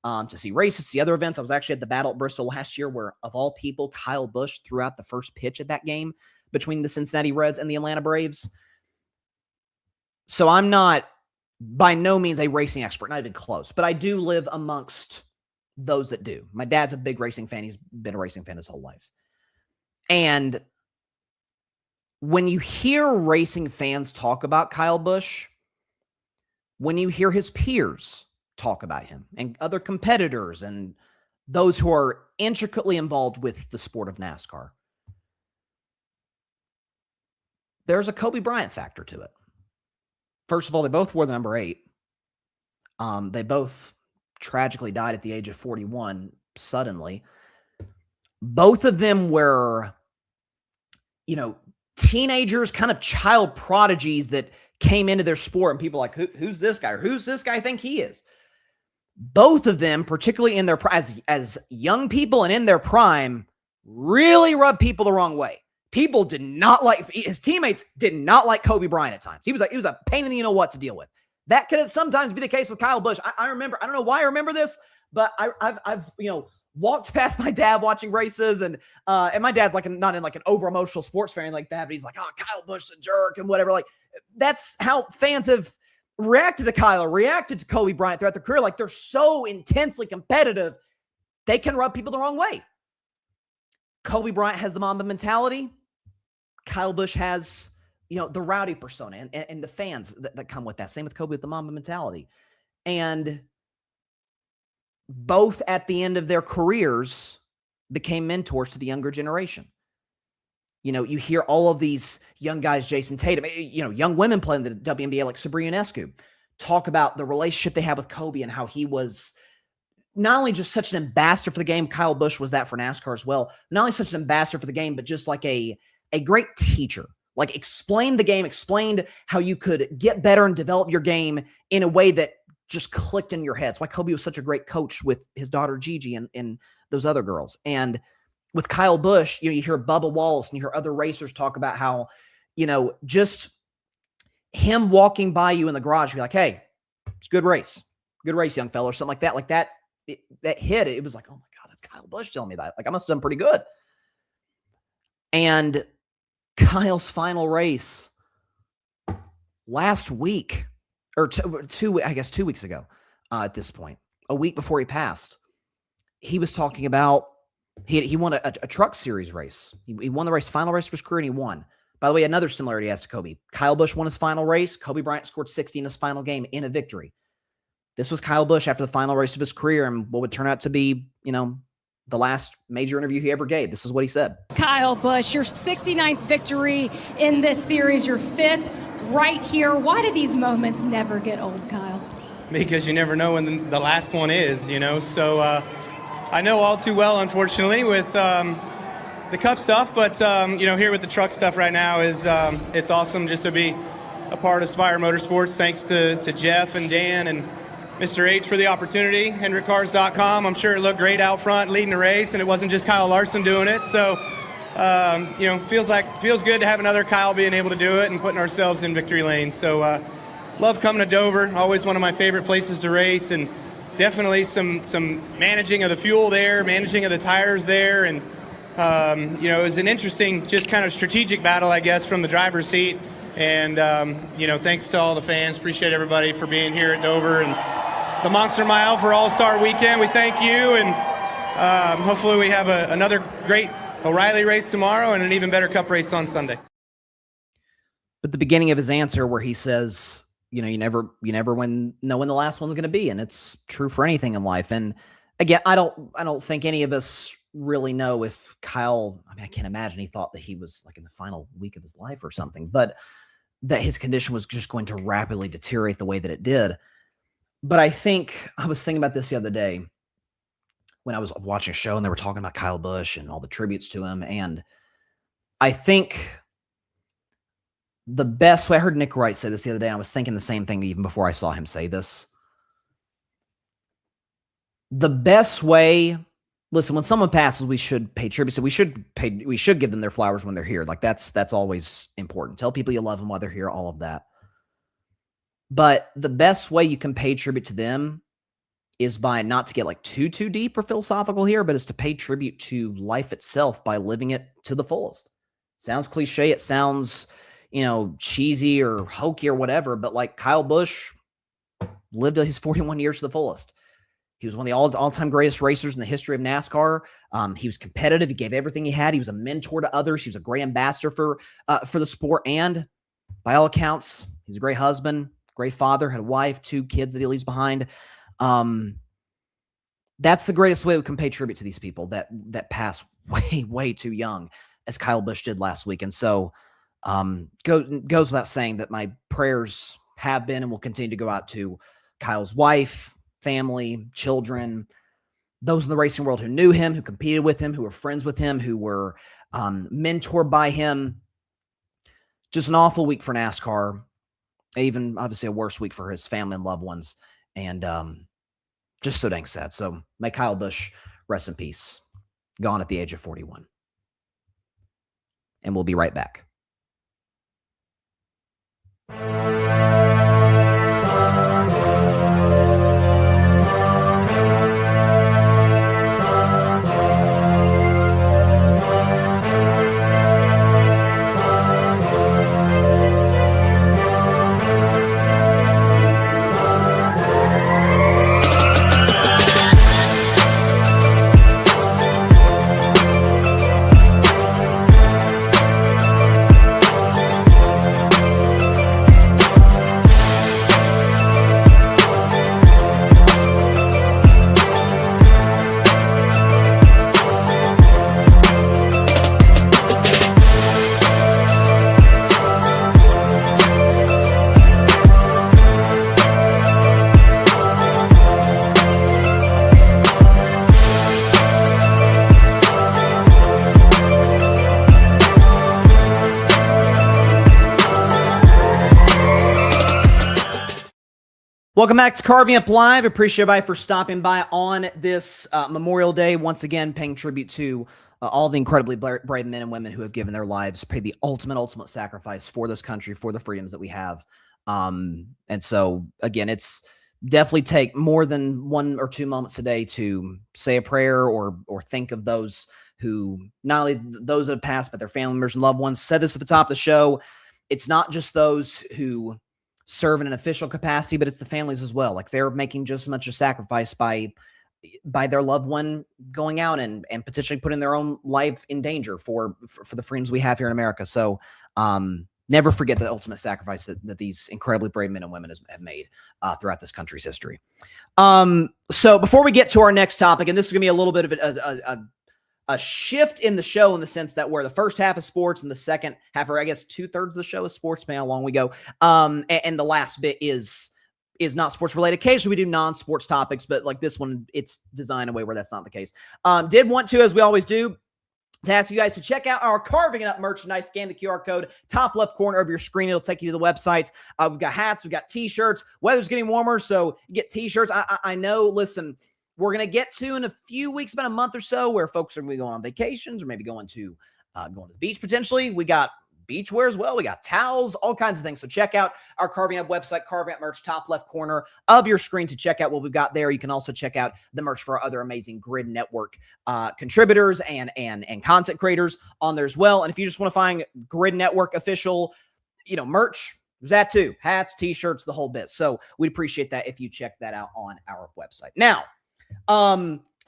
to see races, see other events. I was actually at the Battle at Bristol last year where, of all people, Kyle Busch threw out the first pitch at that game between the Cincinnati Reds and the Atlanta Braves. So I'm not by no means a racing expert, not even close, but I do live amongst those that do. My dad's a big racing fan. He's been a racing fan his whole life. And when you hear racing fans talk about Kyle Busch, when you hear his peers talk about him and other competitors and those who are intricately involved with the sport of NASCAR, there's a Kobe Bryant factor to it. First of all, they both wore the number 8. They both tragically died at the age of 41 suddenly. Both of them were, teenagers, kind of child prodigies that came into their sport, and people like, who's this guy? Or who's this guy think he is? Both of them, particularly in their as young people and in their prime, really rubbed people the wrong way. People did not like, his teammates did not like Kobe Bryant at times. He was a pain in the you-know-what to deal with. That could sometimes be the case with Kyle Busch. I remember, I don't know why I remember this, but I've walked past my dad watching races, and my dad's not in an over-emotional sports fan like that, but he's like, oh, Kyle Busch's a jerk and whatever. Like, that's how fans have reacted to Kyle, reacted to Kobe Bryant throughout their career. Like, they're so intensely competitive, they can rub people the wrong way. Kobe Bryant has the Mamba mentality. Kyle Busch has, the rowdy persona and the fans that come with that. Same with Kobe with the Mamba mentality. And both at the end of their careers became mentors to the younger generation. You hear all of these young guys, Jason Tatum, young women playing the WNBA like Sabrina Ionescu, talk about the relationship they had with Kobe and how he was not only just such an ambassador for the game. Kyle Busch was that for NASCAR as well. Not only such an ambassador for the game, but just like a great teacher. Like, explained the game, explained how you could get better and develop your game in a way that just clicked in your head. That's why Kobe was such a great coach with his daughter Gigi and those other girls. And with Kyle Busch, you hear Bubba Wallace and you hear other racers talk about how, just him walking by you in the garage, be like, hey, it's a good race, young fella, or something like that. Like that hit, it was like, oh my God, that's Kyle Busch telling me that. Like, I must have done pretty good. And Kyle's final race last week, or 2 weeks ago, at this point, a week before he passed, he was talking about he won a truck series race. He won the race, final race for his career, and he won. By the way, another similarity he has to Kobe. Kyle Busch won his final race. Kobe Bryant scored 60 in his final game in a victory. This was Kyle Busch after the final race of his career and what would turn out to be, the last major interview he ever gave. This is what he said. Kyle Busch, your 69th victory in this series, your 5th right here. Why do these moments never get old, Kyle? Because you never know when the last one is, So I know all too well, unfortunately, with the Cup stuff. But, here with the truck stuff right now is it's awesome just to be a part of Spire Motorsports. Thanks to Jeff and Dan and Mr. H for the opportunity, HendrickCars.com. I'm sure it looked great out front leading the race, and it wasn't just Kyle Larson doing it. So, feels good to have another Kyle being able to do it and putting ourselves in victory lane. So, love coming to Dover. Always one of my favorite places to race, and definitely some managing of the fuel there, managing of the tires there, and it was an interesting, just kind of strategic battle, I guess, from the driver's seat. And thanks to all the fans. Appreciate everybody for being here at Dover, and the Monster Mile for All-Star Weekend. We thank you, and Hopefully we have another great O'Reilly race tomorrow and an even better Cup race on Sunday. But the beginning of his answer where he says, you never know when the last one's going to be. And it's true for anything in life. And again, I don't think any of us really know if Kyle, I can't imagine he thought that he was like in the final week of his life or something, but that his condition was just going to rapidly deteriorate the way that it did. But I think I was thinking about this the other day when I was watching a show and they were talking about Kyle Busch and all the tributes to him. And I think the best way, I heard Nick Wright say this the other day, and I was thinking the same thing even before I saw him say this. The best way, listen, when someone passes, we should pay tribute. So we should give them their flowers when they're here. Like that's always important. Tell people you love them while they're here, all of that. But the best way you can pay tribute to them is by not to get like too deep or philosophical here, but is to pay tribute to life itself by living it to the fullest. Sounds cliche. It sounds, cheesy or hokey or whatever, but like Kyle Busch lived his 41 years to the fullest. He was one of the all-time greatest racers in the history of NASCAR. He was competitive. He gave everything he had. He was a mentor to others. He was a great ambassador for the sport. And by all accounts, he's a great husband, great father, had a wife, 2 kids that he leaves behind. That's the greatest way we can pay tribute to these people that pass way too young, as Kyle Busch did last week. And so goes without saying that my prayers have been and will continue to go out to Kyle's wife, family, children, those in the racing world who knew him, who competed with him, who were friends with him, who were mentored by him. Just an awful week for NASCAR, even obviously a worse week for his family and loved ones. And just so dang sad. So may Kyle Busch rest in peace. Gone at the age of 41. And we'll be right back. Welcome back to Carving Up Live. Appreciate everybody for stopping by on this Memorial Day. Once again, paying tribute to all the incredibly brave men and women who have given their lives, paid the ultimate sacrifice for this country, for the freedoms that we have. And so, again, it's definitely take more than 1 or 2 moments a day to say a prayer or think of those who, not only those that have passed, but their family members and loved ones. Said this at the top of the show. It's not just those who serve in an official capacity, but it's the families as well. Like they're making just as much a sacrifice by their loved one going out and potentially putting their own life in danger for the freedoms we have here in America. So never forget the ultimate sacrifice that these incredibly brave men and women have made throughout this country's history. So before we get to our next topic, and this is going to be a little bit of a shift in the show in the sense that where the first half is sports and the second half, or I guess 2/3 of the show is sports, depending on how long we go. And the last bit is not sports related. Occasionally we do non-sports topics, but like this one, it's designed in a way where that's not the case. Did want to, as we always do, to ask you guys to check out our Carving It Up merchandise. Scan the QR code, top left corner of your screen. It'll take you to the website. We've got hats. We've got t-shirts. Weather's getting warmer, so you get t-shirts. I know, listen, we're going to get to in a few weeks, about a month or so, where folks are going to be going on vacations or maybe going to the beach potentially. We got beachwear as well. We got towels, all kinds of things. So check out our Carving Up website, Carving Up merch, top left corner of your screen to check out what we've got there. You can also check out the merch for our other amazing Grid Network contributors and content creators on there as well. And if you just want to find Grid Network official, merch, there's that too. Hats, t-shirts, the whole bit. So we'd appreciate that if you check that out on our website. Now,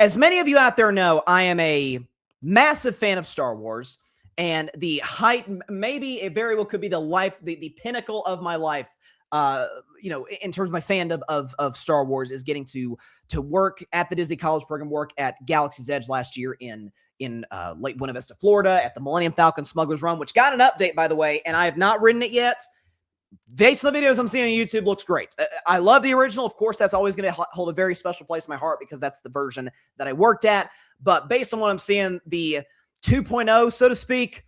As many of you out there know, I am a massive fan of Star Wars, and the height, maybe it very well could be the pinnacle of my life. In terms of my fandom of Star Wars, is getting to work at the Disney College program, work at Galaxy's Edge last year in Lake Buena Vista, Florida, at the Millennium Falcon Smuggler's Run, which got an update, by the way, and I have not ridden it yet. Based on the videos I'm seeing on YouTube, looks great. I love the original. Of course, that's always going to hold a very special place in my heart because that's the version that I worked at. But based on what I'm seeing, the 2.0, so to speak,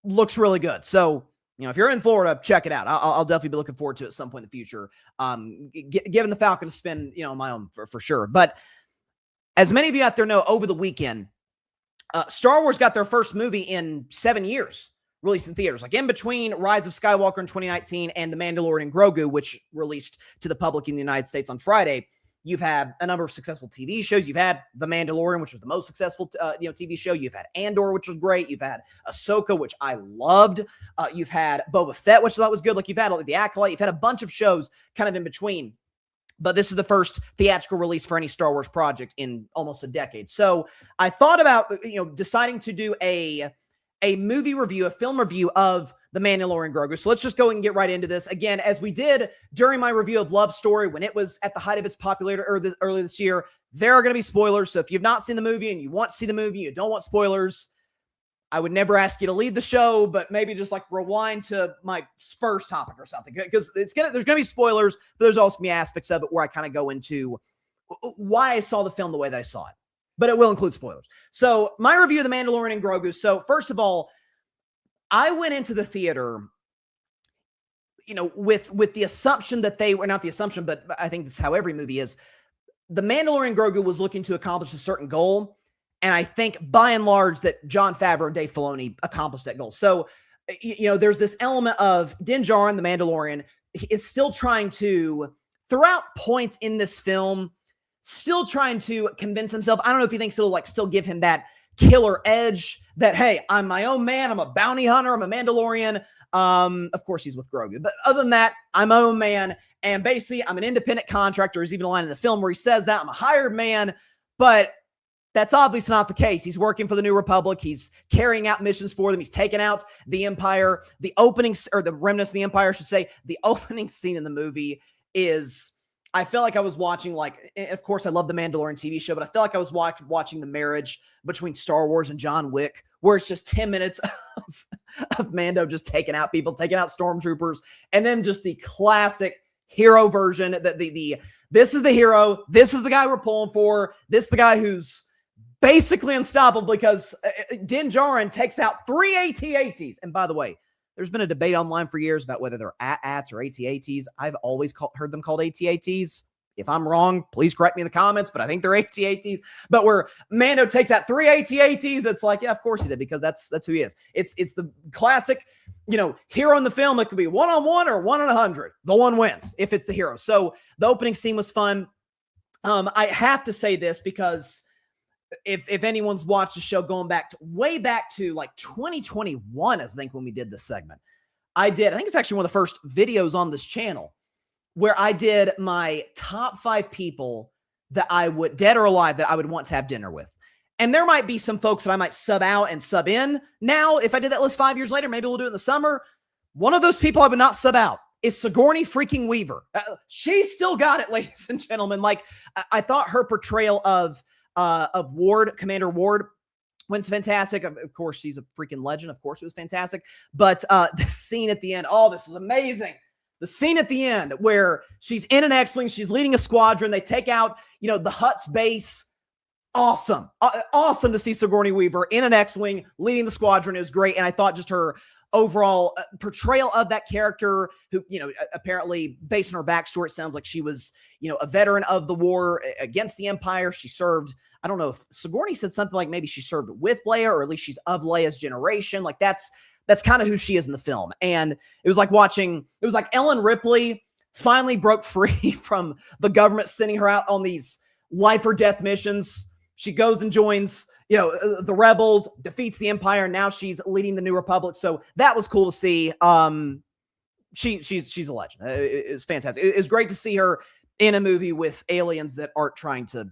looks really good. So, if you're in Florida, check it out. I'll definitely be looking forward to it at some point in the future. Giving the Falcon a spin, on my own for sure. But as many of you out there know, over the weekend, Star Wars got their first movie in 7 years released in theaters. Like in between Rise of Skywalker in 2019 and The Mandalorian and Grogu, which released to the public in the United States on Friday, you've had a number of successful TV shows. You've had The Mandalorian, which was the most successful TV show. You've had Andor, which was great. You've had Ahsoka, which I loved. You've had Boba Fett, which I thought was good. Like you've had The Acolyte. You've had a bunch of shows kind of in between. But this is the first theatrical release for any Star Wars project in almost a decade. So I thought about, deciding to do a movie review, a film review of The Mandalorian and Grogu. So let's just go and get right into this. Again, as we did during my review of Love Story, when it was at the height of its popularity earlier this year, there are going to be spoilers. So if you've not seen the movie and you want to see the movie, you don't want spoilers, I would never ask you to leave the show, but maybe just like rewind to my Spurs topic or something, because there's going to be spoilers, but there's also going to be aspects of it where I kind of go into why I saw the film the way that I saw it. But it will include spoilers. So my review of The Mandalorian and Grogu. So first of all, I went into the theater, with the assumption that they were, not the assumption, but I think this is how every movie is. The Mandalorian and Grogu was looking to accomplish a certain goal. And I think by and large that Jon Favreau and Dave Filoni accomplished that goal. So, there's this element of Din Djarin, the Mandalorian, is still trying to, throughout points in this film, still trying to convince himself. I don't know if he thinks it'll still give him that killer edge that, hey, I'm my own man. I'm a bounty hunter. I'm a Mandalorian. Of course he's with Grogu, but other than that, I'm my own man. And basically I'm an independent contractor. There's even a line in the film where he says that I'm a hired man, but that's obviously not the case. He's working for the New Republic. He's carrying out missions for them. He's taken out the Empire. The opening, or the remnants of the Empire, I should say. The opening scene in the movie is, I felt like I was watching, of course, I love the Mandalorian TV show, but I felt like I was watching the marriage between Star Wars and John Wick, where it's just 10 minutes of Mando just taking out people, taking out stormtroopers, and then just the classic hero version. That this is the hero. This is the guy we're pulling for. This is the guy who's basically unstoppable because Din Djarin takes out 3 AT-ATs. And by the way, there's been a debate online for years about whether they're AT-ATs or AT-ATs. I've always heard them called AT-ATs. If I'm wrong, please correct me in the comments, but I think they're AT-ATs. But where Mando takes out 3 AT-ATs, it's like, yeah, of course he did, because that's who he is. It's the classic, hero in the film. It could be 1-on-1 or 1-on-100. The one wins if it's the hero. So the opening scene was fun. I have to say this because if anyone's watched the show going way back to 2021, I think, when we did this segment, I think it's actually one of the first videos on this channel where I did my top 5 people that I would, dead or alive, that I would want to have dinner with. And there might be some folks that I might sub out and sub in. Now, if I did that list 5 years later, maybe we'll do it in the summer. One of those people I would not sub out is Sigourney freaking Weaver. She's still got it, ladies and gentlemen. I thought her portrayal of Ward, Commander Ward, was fantastic. Of course, she's a freaking legend. Of course, it was fantastic. But the scene at the end, this is amazing. The scene at the end where she's in an X-Wing, she's leading a squadron. They take out, the Hutt's base. Awesome. Awesome to see Sigourney Weaver in an X-Wing leading the squadron. It was great. And I thought just her overall portrayal of that character, who, apparently based on her backstory, it sounds like she was, a veteran of the war against the Empire. She served, I don't know if Sigourney said something like maybe she served with Leia, or at least she's of Leia's generation. That's kind of who she is in the film. And it was like Ellen Ripley finally broke free from the government sending her out on these life or death missions. She goes and joins, the rebels, defeats the Empire. And now she's leading the New Republic. So that was cool to see. She's a legend. It's fantastic. It's great to see her in a movie with aliens that aren't trying to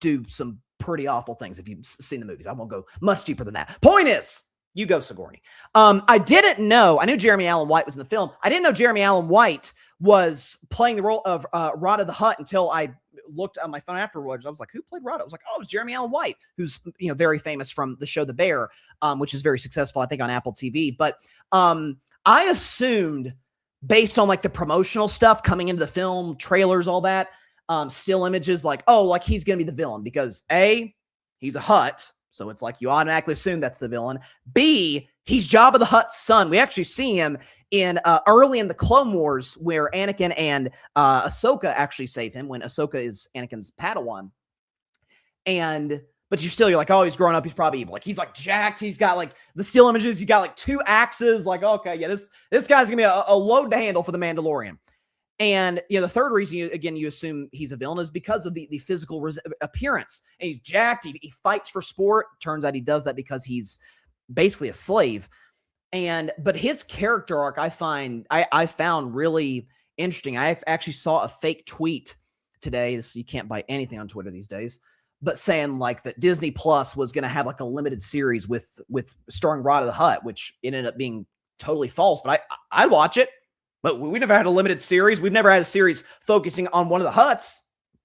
do some pretty awful things if you've seen the movies. I won't go much deeper than that. Point is, you go, Sigourney. I didn't know. I knew Jeremy Allen White was in the film. I didn't know Jeremy Allen White was playing the role of Rada the Hutt until I looked on my phone afterwards. I was like, who played Rada? I was like, oh, it was Jeremy Allen White, who's very famous from the show The Bear, which is very successful, I think, on Apple TV. But I assumed, based on like the promotional stuff coming into the film, trailers, all that, still images, like, oh, like he's gonna be the villain because A, he's a Hutt. So it's like you automatically assume that's the villain. B, he's Jabba the Hutt's son. We actually see him in early in the Clone Wars where Anakin and Ahsoka actually save him when Ahsoka is Anakin's Padawan. But you're like, oh, he's growing up. He's probably evil. Like he's like jacked. He's got like the still images. He's got like 2 axes. Like, okay, yeah, this guy's gonna be a load to handle for the Mandalorian. And the third reason you assume he's a villain is because of the physical appearance. And he's jacked. He fights for sport. Turns out he does that because he's basically a slave. But his character arc I found really interesting. I actually saw a fake tweet today. You can't buy anything on Twitter these days, but saying like that Disney Plus was going to have like a limited series with starring Rada the Hutt, which ended up being totally false. But I'd watch it. But we never had a limited series. We've never had a series focusing on one of the Hutts.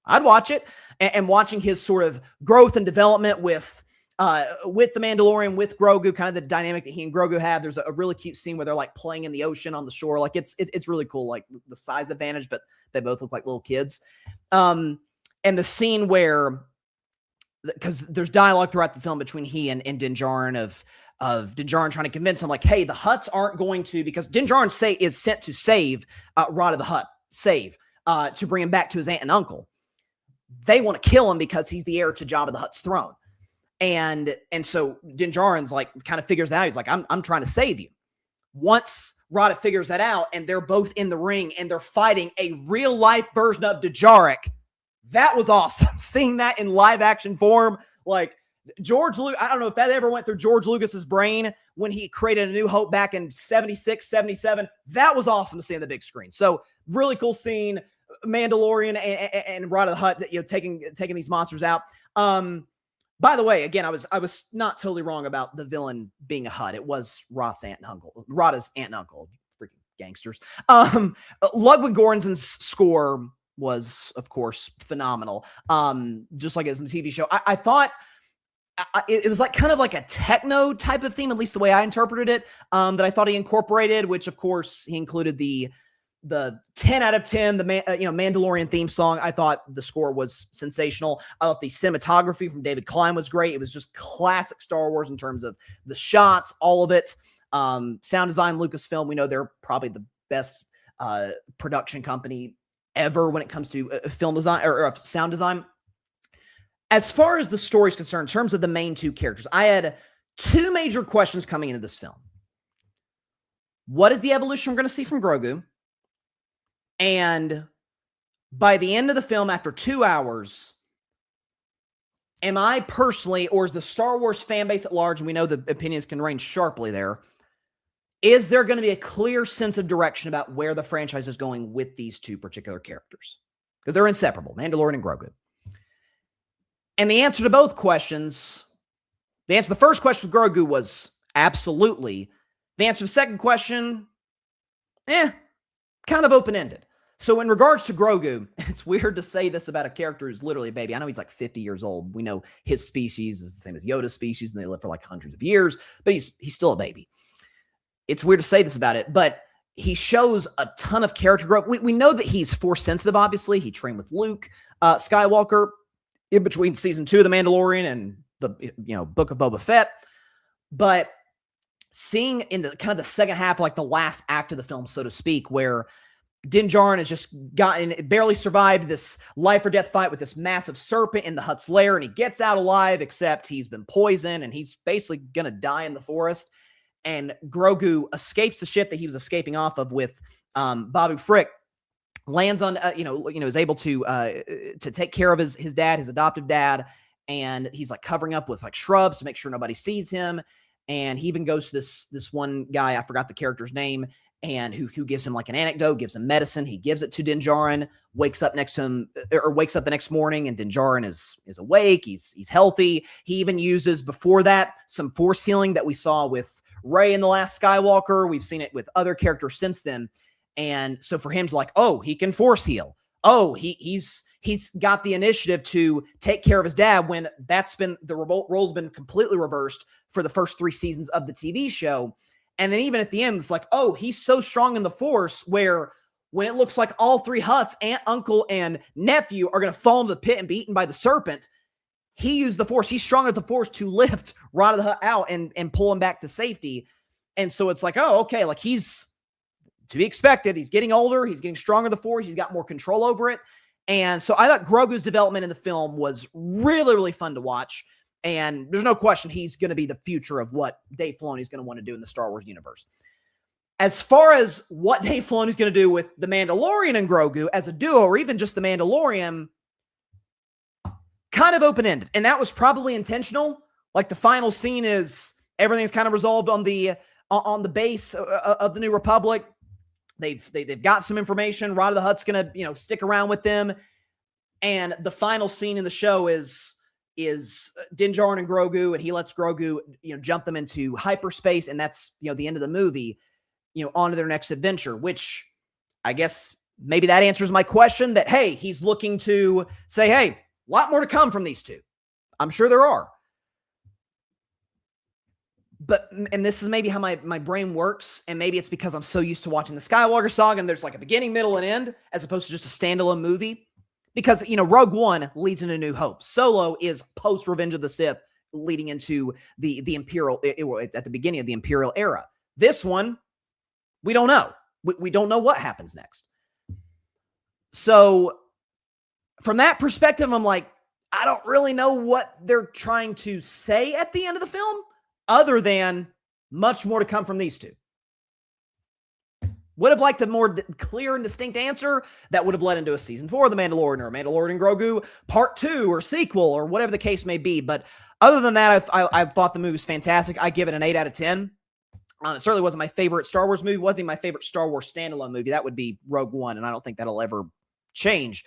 I'd watch it. And watching his sort of growth and development with the Mandalorian, with Grogu, kind of the dynamic that he and Grogu have. There's a really cute scene where they're like playing in the ocean on the shore. Like it's really cool, like the size advantage, but they both look like little kids. And the scene where, because there's dialogue throughout the film between he and Din Djarin of Din Djarin trying to convince him, like, hey, the Hutts aren't going to, because Din Djarin is sent to save Rada the Hutt, to bring him back to his aunt and uncle. They want to kill him because he's the heir to Jabba the Hutt's throne. And so Din Djarin's like, kind of figures that out. He's like, I'm trying to save you. Once Rada figures that out and they're both in the ring and they're fighting a real life version of Djarik, that was awesome. Seeing that in live action form, like, George Lucas, I don't know if that ever went through George Lucas's brain when he created A New Hope back in 76, 77. That was awesome to see on the big screen. So really cool scene. Mandalorian and Rada the Hutt, taking these monsters out. By the way, again, I was not totally wrong about the villain being a Hutt. It was Rada's aunt and uncle, freaking gangsters. Ludwig Göransson's score was, of course, phenomenal. Just like it was in the TV show. I thought it was like kind of like a techno type of theme, at least the way I interpreted it, that I thought he incorporated, which of course he included the 10 out of 10, the Mandalorian theme song. I thought the score was sensational. I thought the cinematography from David Klein was great. It was just classic Star Wars in terms of the shots, all of it. Sound design, Lucasfilm, we know they're probably the best production company ever when it comes to film design or sound design. As far as the story is concerned, in terms of the main 2 characters, I had 2 major questions coming into this film. What is the evolution we're going to see from Grogu? And by the end of the film, after 2 hours, am I personally, or is the Star Wars fan base at large, and we know the opinions can range sharply there, is there going to be a clear sense of direction about where the franchise is going with these 2 particular characters? Because they're inseparable, Mandalorian and Grogu. And the answer to both questions, the answer to the first question with Grogu was absolutely. The answer to the second question, kind of open-ended. So in regards to Grogu, it's weird to say this about a character who's literally a baby. I know he's like 50 years old. We know his species is the same as Yoda's species, and they live for like hundreds of years, but he's still a baby. It's weird to say this about it, but he shows a ton of character growth. We know that he's Force sensitive, obviously. He trained with Luke Skywalker in between season 2 of The Mandalorian and the Book of Boba Fett. But seeing in the kind of the second half, like the last act of the film, so to speak, where Din Djarin has just barely survived this life or death fight with this massive serpent in the Hutt's lair, and he gets out alive, except he's been poisoned and he's basically going to die in the forest. And Grogu escapes the ship that he was escaping off of with Babu Frick, lands on, is able to take care of his dad, his adoptive dad. And he's like covering up with like shrubs to make sure nobody sees him. And he even goes to this one guy, I forgot the character's name, and who gives him like an anecdote, gives him medicine. He gives it to Din Djarin, wakes up next to him, or wakes up the next morning, and Din Djarin is awake. He's healthy. He even uses, before that, some force healing that we saw with Rey in The Last Skywalker. We've seen it with other characters since then. And so for him to like, oh, he can force heal. Oh, he's got the initiative to take care of his dad, when that's been, the role's been completely reversed for the first 3 seasons of the TV show. And then even at the end, it's like, oh, he's so strong in the Force, where when it looks like all 3 Hutts, aunt, uncle, and nephew, are going to fall into the pit and be eaten by the serpent, he used the Force. He's strong with the Force to lift Rada the Hutt out and pull him back to safety. And so it's like, oh, okay, like he's to be expected. He's getting older. He's getting stronger with the Force. He's got more control over it. And so I thought Grogu's development in the film was really, really fun to watch. And there's no question he's going to be the future of what Dave Filoni is going to want to do in the Star Wars universe. As far as what Dave Filoni is going to do with the Mandalorian and Grogu as a duo, or even just the Mandalorian, kind of open-ended. And that was probably intentional. Like the final scene is everything's kind of resolved on the base of the New Republic. They've got some information. Rada the Hutt's going to, stick around with them. And the final scene in the show is Din Djarin and Grogu, and he lets Grogu, jump them into hyperspace, and that's, the end of the movie, on to their next adventure, which I guess maybe that answers my question that, hey, he's looking to say, hey, a lot more to come from these two. I'm sure there are. But, and this is maybe how my brain works, and maybe it's because I'm so used to watching the Skywalker saga, and there's like a beginning, middle, and end, as opposed to just a standalone movie. Because, Rogue One leads into New Hope. Solo is post Revenge of the Sith, leading into the Imperial, at the beginning of the Imperial era. This one, we don't know. We don't know what happens next. So, from that perspective, I'm like, I don't really know what they're trying to say at the end of the film, other than much more to come from these two. Would have liked a more clear and distinct answer that would have led into a season 4 of The Mandalorian, or Mandalorian and Grogu Part 2 or sequel, or whatever the case may be. But other than that, I thought the movie was fantastic. I give it an 8 out of 10. It certainly wasn't my favorite Star Wars movie. It wasn't even my favorite Star Wars standalone movie. That would be Rogue One, and I don't think that'll ever change.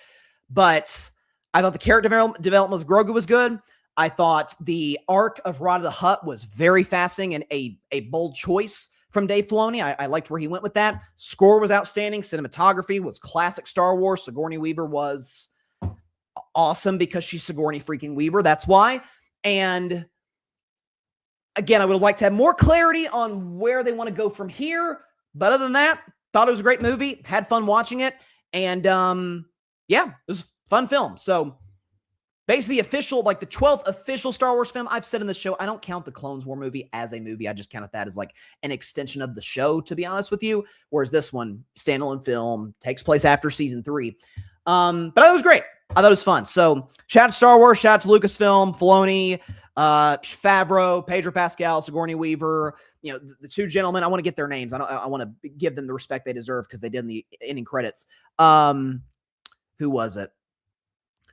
But I thought the character development with Grogu was good. I thought the arc of Rada the Hutt was very fascinating and a bold choice from Dave Filoni. I liked where he went with that. Score was outstanding. Cinematography was classic Star Wars. Sigourney Weaver was awesome because she's Sigourney freaking Weaver. That's why. And again, I would have liked to have more clarity on where they want to go from here. But other than that, thought it was a great movie. Had fun watching it. And yeah, it was a fun film. So basically the 12th official Star Wars film. I've said in the show, I don't count the Clone Wars movie as a movie. I just count that as like an extension of the show, to be honest with you. Whereas this one, standalone film, takes place after season 3. But that was great. I thought it was fun. So shout out to Star Wars, shout out to Lucasfilm, Filoni, Favreau, Pedro Pascal, Sigourney Weaver, the two gentlemen. I want to get their names. I want to give them the respect they deserve because they did in the ending credits. Who was it?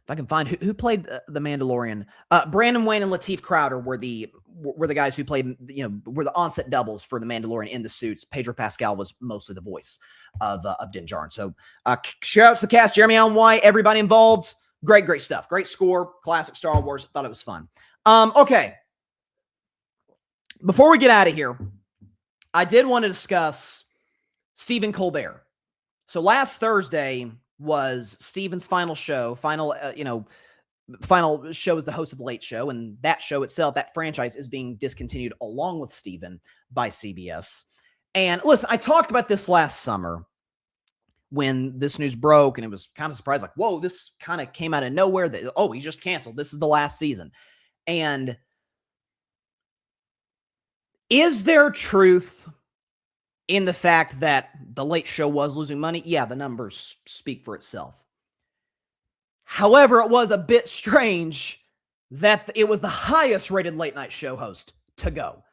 If I can find who played the Mandalorian, Brandon Wayne and Lateef Crowder were the guys who played, were the onset doubles for the Mandalorian in the suits. Pedro Pascal was mostly the voice of Din Djarin. So shout out to the cast, Jeremy Allen White, everybody involved. Great stuff. Great score. Classic Star Wars. Thought it was fun. Okay. Before we get out of here, I did want to discuss Stephen Colbert. So last Thursday was Stephen's final show. Final show as the host of The Late Show, and that show itself, that franchise, is being discontinued along with Stephen by CBS. And listen, I talked about this last summer when this news broke, and it was kind of surprised, like, whoa, this kind of came out of nowhere. That, oh, he just canceled. This is the last season. And is there truth in the fact that The Late Show was losing money? Yeah, the numbers speak for itself. However, it was a bit strange that it was the highest rated late night show host to go.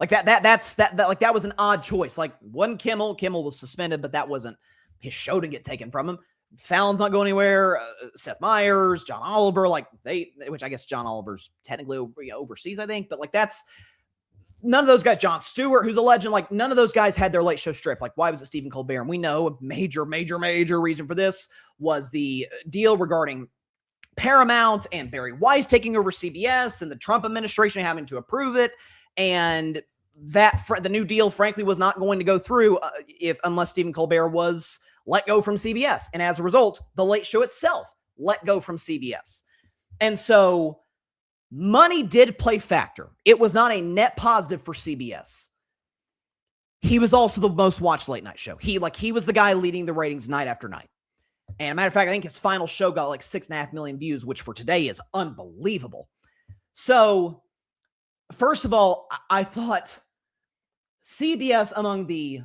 Like that was an odd choice. Like, one Kimmel was suspended, but that wasn't his show to get taken from him. Fallon's not going anywhere. Seth Meyers, John Oliver, which I guess John Oliver's technically overseas, I think, but like that's none of those guys, Jon Stewart, who's a legend, like none of those guys had their late show stripped. Like, why was it Stephen Colbert? And we know a major reason for this was the deal regarding Paramount and Barry Weiss taking over CBS and the Trump administration having to approve it. And that the new deal, frankly, was not going to go through unless Stephen Colbert was let go from CBS. And as a result, the late show itself let go from CBS. And so money did play factor. It was not a net positive for CBS. He was also the most watched late night show. He was the guy leading the ratings night after night. And a matter of fact, I think his final show got like 6.5 million views, which for today is unbelievable. So first of all, I thought CBS, among the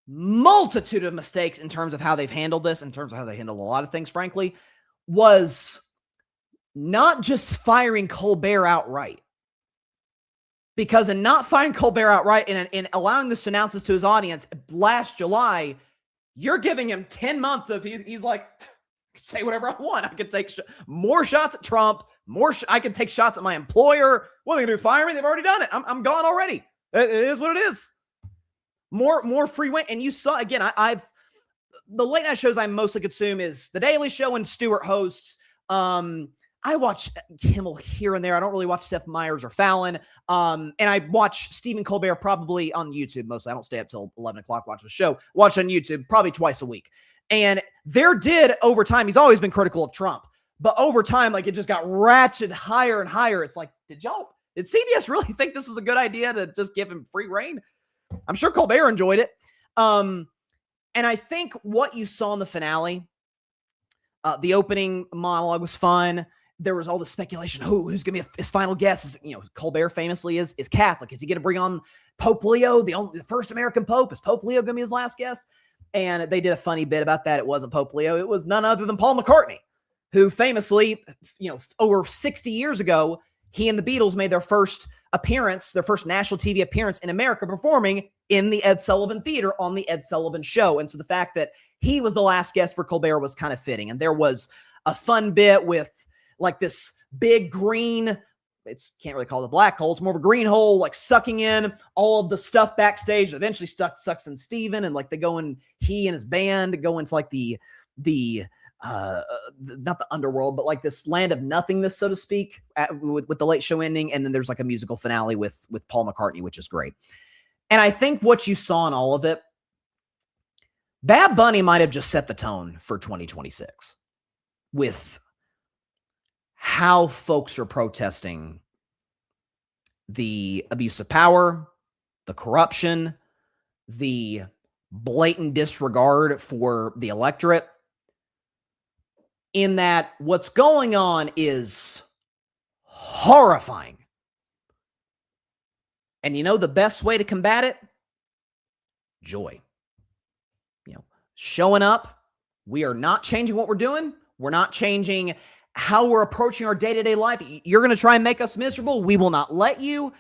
multitude of mistakes in terms of how they've handled this, in terms of how they handle a lot of things, frankly, was not just firing Colbert outright. Because in not firing Colbert outright and in allowing this to announce this to his audience last July, you're giving him 10 months of, he's like, I can say whatever I want. I can take more shots at Trump, I can take shots at my employer. What are they going to do, fire me? They've already done it. I'm gone already. It is what it is. More free win. And you saw, again, the late night shows I mostly consume is The Daily Show and Stewart hosts. I watch Kimmel here and there. I don't really watch Seth Meyers or Fallon. And I watch Stephen Colbert probably on YouTube mostly. I don't stay up till 11 o'clock watch the show. Watch on YouTube probably twice a week. And over time, he's always been critical of Trump. But over time, like it just got ratcheted higher and higher. It's like, did CBS really think this was a good idea to just give him free reign? I'm sure Colbert enjoyed it. And I think what you saw in the finale, the opening monologue was fun. There was all the speculation. Who's going to be his final guest? Colbert famously is Catholic. Is he going to bring on Pope Leo, the first American Pope? Is Pope Leo going to be his last guest? And they did a funny bit about that. It wasn't Pope Leo. It was none other than Paul McCartney, who famously, over 60 years ago, he and the Beatles made their first national TV appearance in America, performing in the Ed Sullivan Theater on the Ed Sullivan Show. And so the fact that he was the last guest for Colbert was kind of fitting. And there was a fun bit with like this big green, can't really call it a black hole. It's more of a green hole, like sucking in all of the stuff backstage. Eventually sucks in Steven, and like he and his band go into like the not the underworld, but like this land of nothingness, so to speak, with the late show ending. And then there's like a musical finale with Paul McCartney, which is great. And I think what you saw in all of it, Bad Bunny might have just set the tone for 2026 with how folks are protesting the abuse of power, the corruption, the blatant disregard for the electorate, in that what's going on is horrifying. And the best way to combat it? Joy. Showing up. We are not changing what we're doing. We're not changing how we're approaching our day-to-day life. You're going to try and make us miserable. We will not let you.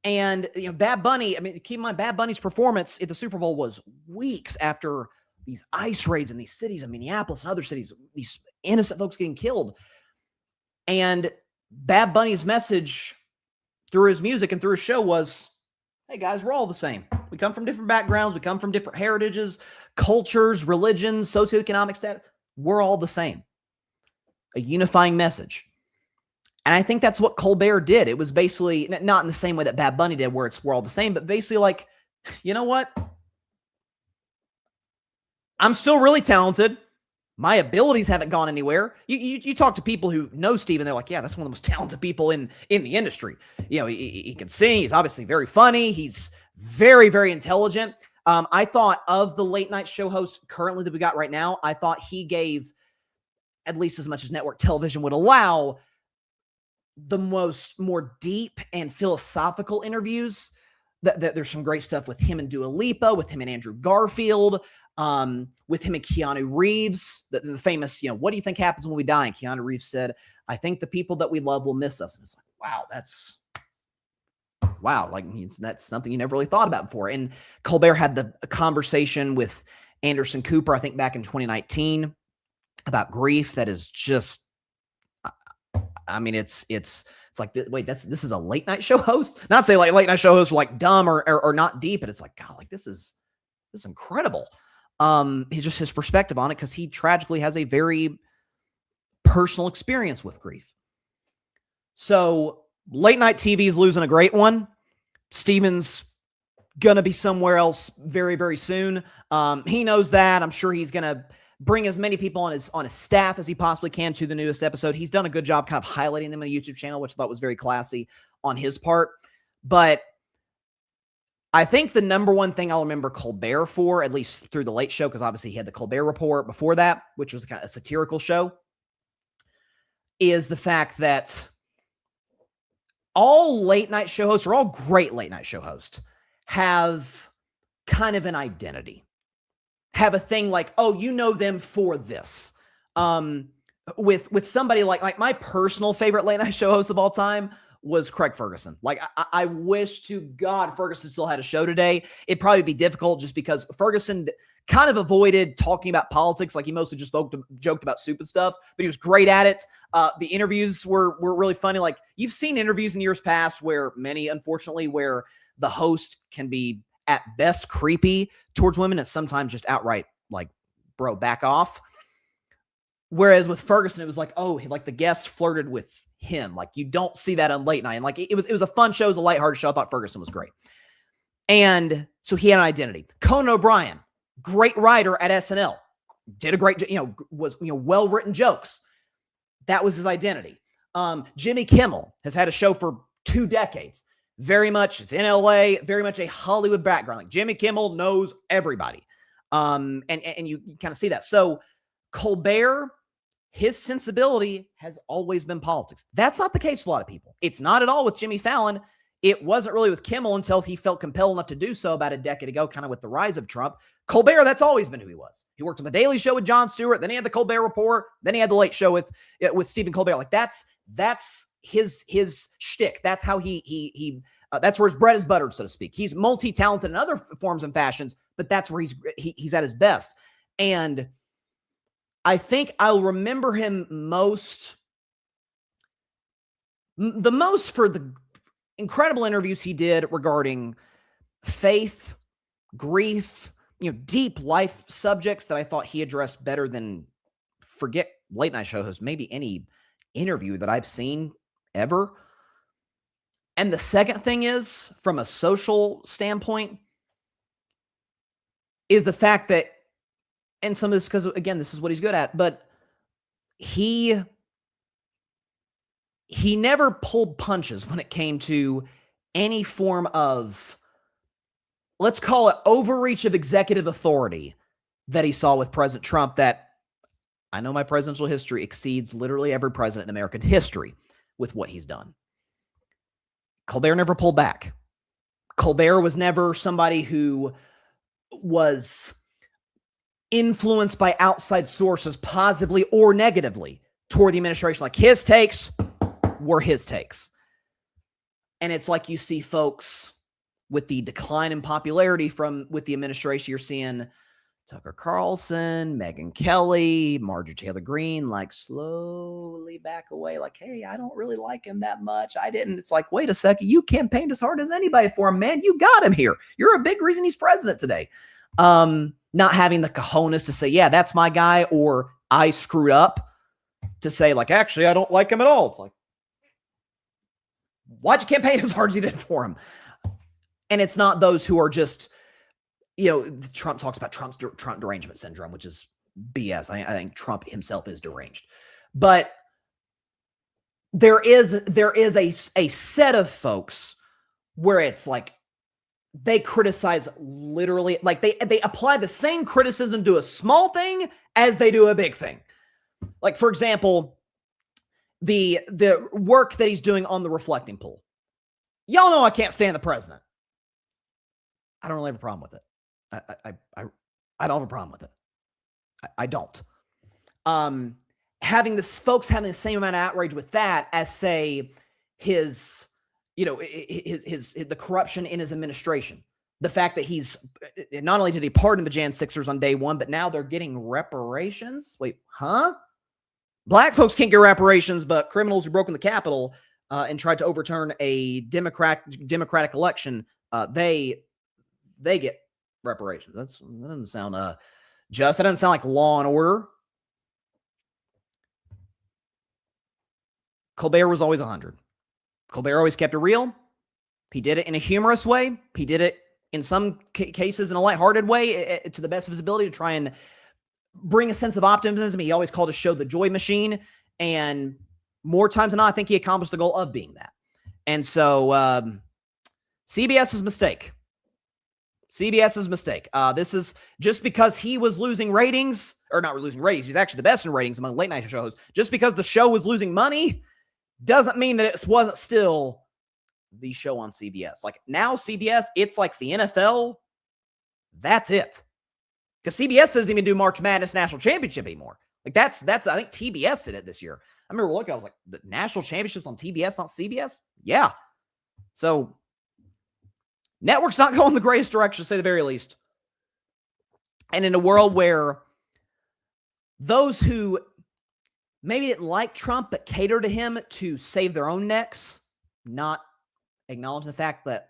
And, Bad Bunny, keep in mind, Bad Bunny's performance at the Super Bowl was weeks after these ICE raids in these cities of Minneapolis and other cities, these innocent folks getting killed. And Bad Bunny's message through his music and through his show was, hey guys, we're all the same. We come from different backgrounds. We come from different heritages, cultures, religions, socioeconomic status. We're all the same. A unifying message. And I think that's what Colbert did. It was basically not in the same way that Bad Bunny did, where we're all the same, but basically like, you know what? I'm still really talented. My abilities haven't gone anywhere. You talk to people who know Steve, and they're like, yeah, that's one of the most talented people in the industry. He can sing. He's obviously very funny. He's very, very intelligent. I thought of the late night show hosts currently that we got right now, I thought he gave at least as much as network television would allow the more deep and philosophical interviews. That there's some great stuff with him and Dua Lipa, with him and Andrew Garfield, with him and Keanu Reeves, the famous, what do you think happens when we die? And Keanu Reeves said, I think the people that we love will miss us. And it's like, wow, like that's something you never really thought about before. And Colbert had the conversation with Anderson Cooper, I think back in 2019, about grief that is just, it's It's like, wait, this is a late night show host? Not say like late night show hosts are like dumb or not deep, but it's like, God, like this is incredible. Just his perspective on it, because he tragically has a very personal experience with grief. So late night TV is losing a great one. Steven's going to be somewhere else very, very soon. He knows that. I'm sure he's going to bring as many people on his staff as he possibly can to the newest episode. He's done a good job kind of highlighting them on the YouTube channel, which I thought was very classy on his part. But I think the number one thing I'll remember Colbert for, at least through the late show, because obviously he had the Colbert Report before that, which was kind of a satirical show, is the fact that all late night show hosts, or all great late night show hosts, have kind of an identity. Have a thing like, oh, you know them for this. With somebody like my personal favorite late night show host of all time was Craig Ferguson. Like, I wish to God Ferguson still had a show today. It'd probably be difficult just because Ferguson kind of avoided talking about politics. Like, he mostly just joked about stupid stuff, but he was great at it. The interviews were really funny. Like, you've seen interviews in years past where unfortunately, where the host can be at best creepy towards women and sometimes just outright like, bro, back off. Whereas with Ferguson, it was like, oh, like the guest flirted with him. Like, you don't see that on late night. And like, it was a fun show. It was a lighthearted show. I thought Ferguson was great. And so he had an identity. Conan O'Brien, great writer at SNL, did a great, was, well-written jokes. That was his identity. Jimmy Kimmel has had a show for 2 decades. Very much, it's in LA, very much a Hollywood background. Like, Jimmy Kimmel knows everybody. And you kind of see that. So Colbert, his sensibility has always been politics. That's not the case with a lot of people. It's not at all with Jimmy Fallon. It wasn't really with Kimmel until he felt compelled enough to do so about a decade ago, kind of with the rise of Trump. Colbert, that's always been who he was. He worked on The Daily Show with Jon Stewart. Then he had the Colbert Report. Then he had the Late Show with Stephen Colbert. Like, that's his shtick. That's how that's where his bread is buttered, so to speak. He's multi-talented in other forms and fashions, but that's where he's at his best. And I think I'll remember him the most for the incredible interviews he did regarding faith, grief, deep life subjects that I thought he addressed better than, forget late night show hosts, maybe any interview that I've seen ever. And the second thing is, from a social standpoint, is the fact that, and some of this, because again, this is what he's good at, but he never pulled punches when it came to any form of, let's call it, overreach of executive authority that he saw with President Trump. That, I know my presidential history exceeds literally every president in American history with what he's done. Colbert never pulled back. Colbert was never somebody who was influenced by outside sources positively or negatively toward the administration. Like, his takes were his takes. And it's like you see folks with the decline in popularity with the administration. You're seeing Tucker Carlson, Megyn Kelly, Marjorie Taylor Greene, like, slowly back away. Like, hey, I don't really like him that much. I didn't. It's like, wait a second. You campaigned as hard as anybody for him, man. You got him here. You're a big reason he's president today. Not having the cojones to say, yeah, that's my guy, or I screwed up, to say, like, actually, I don't like him at all. It's like, why'd you campaign as hard as you did for him? And it's not those who are just, Trump talks about Trump derangement syndrome, which is BS. I think Trump himself is deranged. But there is a set of folks where it's like, they criticize literally, like they apply the same criticism to a small thing as they do a big thing. Like, for example, the work that he's doing on the reflecting pool. Y'all know I can't stand the president. I don't really have a problem with it. I don't have a problem with it. I don't. Having the same amount of outrage with that as, say, his the corruption in his administration. The fact that he's, not only did he pardon the Jan 6ers on day one, but now they're getting reparations. Wait, huh? Black folks can't get reparations, but criminals who broke in the Capitol and tried to overturn a democratic election, they get reparations. That doesn't sound just. That doesn't sound like Law and Order. Colbert was always 100. Colbert always kept it real. He did it in a humorous way. He did it in some cases in a lighthearted way, to the best of his ability, to try and bring a sense of optimism. He always called his show the Joy Machine, and more times than not, I think he accomplished the goal of being that. And so CBS's mistake. CBS's mistake. This is just because he was losing ratings, or not losing ratings. He's actually the best in ratings among late night shows. Just because the show was losing money doesn't mean that it wasn't still the show on CBS. Like now CBS, it's like the NFL. That's it. Because CBS doesn't even do March Madness National Championship anymore. Like that's I think TBS did it this year. I remember looking, I was like, the national championships on TBS, not CBS? Yeah. So network's not going the greatest direction, to say the very least. And in a world where those who maybe didn't like Trump but cater to him to save their own necks, not acknowledge the fact that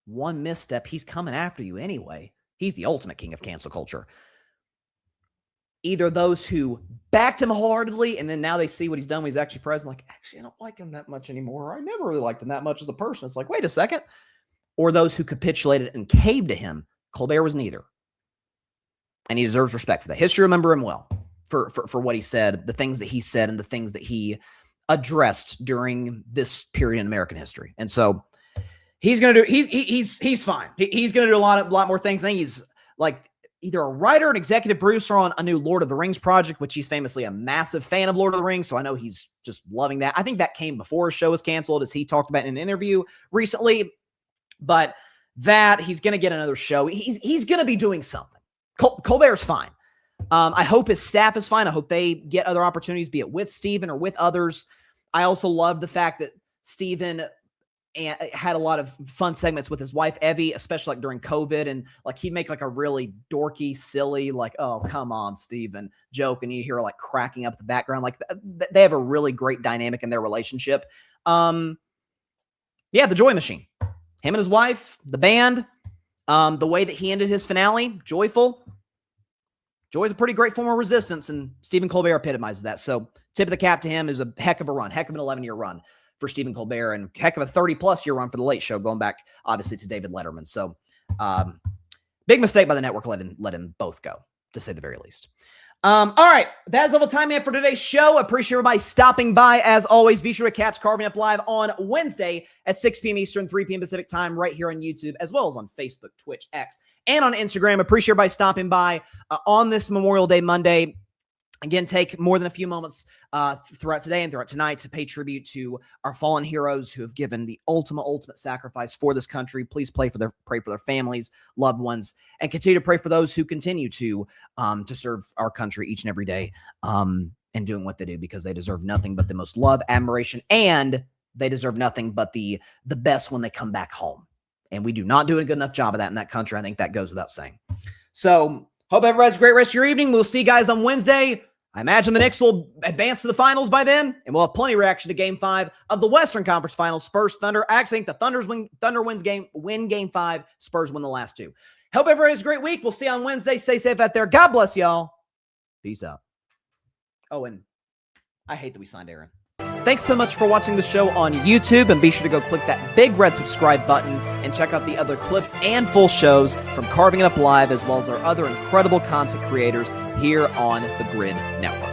one misstep, he's coming after you anyway. He's the ultimate king of cancel culture. Either those who backed him wholeheartedly and then now they see what he's done when he's actually president, like, actually, I don't like him that much anymore. I never really liked him that much as a person. It's like, wait a second. Or those who capitulated and caved to him. Colbert was neither. And he deserves respect for that. History remember him well for what he said, the things that he said, and the things that he addressed during this period in American history. And so he's going to do, he's fine. He's going to do a lot more things. I think he's like either a writer, an executive producer on a new Lord of the Rings project, which he's famously a massive fan of Lord of the Rings. So I know he's just loving that. I think that came before his show was canceled, as he talked about in an interview recently. But that he's going to get another show. He's going to be doing something. Colbert's fine. I hope his staff is fine. I hope they get other opportunities, be it with Steven or with others. I also love the fact that Steven had a lot of fun segments with his wife, Evie, especially like during COVID. And like he'd make like a really dorky, silly, like, oh, come on, Steven joke. And you hear like cracking up in the background. Like they have a really great dynamic in their relationship. Yeah, the Joy Machine. Him and his wife, the band, the way that he ended his finale, joyful. Joy's a pretty great form of resistance, and Stephen Colbert epitomizes that. So tip of the cap to him. Is a heck of a run, heck of an 11-year run for Stephen Colbert, and heck of a 30-plus year run for The Late Show, going back, obviously, to David Letterman. So big mistake by the network letting both go, to say the very least. All right, that is all the time we have for today's show. I appreciate everybody stopping by. As always, be sure to catch Carving Up Live on Wednesday at 6 p.m. Eastern, 3 p.m. Pacific time, right here on YouTube, as well as on Facebook, Twitch, X, and on Instagram. Appreciate everybody stopping by on this Memorial Day Monday. Again, take more than a few moments throughout today and throughout tonight to pay tribute to our fallen heroes who have given the ultimate sacrifice for this country. Please pray for their families, loved ones, and continue to pray for those who continue to serve our country each and every day and doing what they do, because they deserve nothing but the most love, admiration, and they deserve nothing but the best when they come back home. And we do not do a good enough job of that in that country. I think that goes without saying. So hope everybody has a great rest of your evening. We'll see you guys on Wednesday. I imagine the Knicks will advance to the finals by then, and we'll have plenty of reaction to Game 5 of the Western Conference Finals, Spurs Thunder. I actually think the Thunder win Game 5, Spurs win the last two. Hope everybody has a great week. We'll see you on Wednesday. Stay safe out there. God bless y'all. Peace out. Oh, and I hate that we signed Aaron. Thanks so much for watching the show on YouTube, and be sure to go click that big red subscribe button and check out the other clips and full shows from Carving It Up Live, as well as our other incredible content creators here on the Grid Network.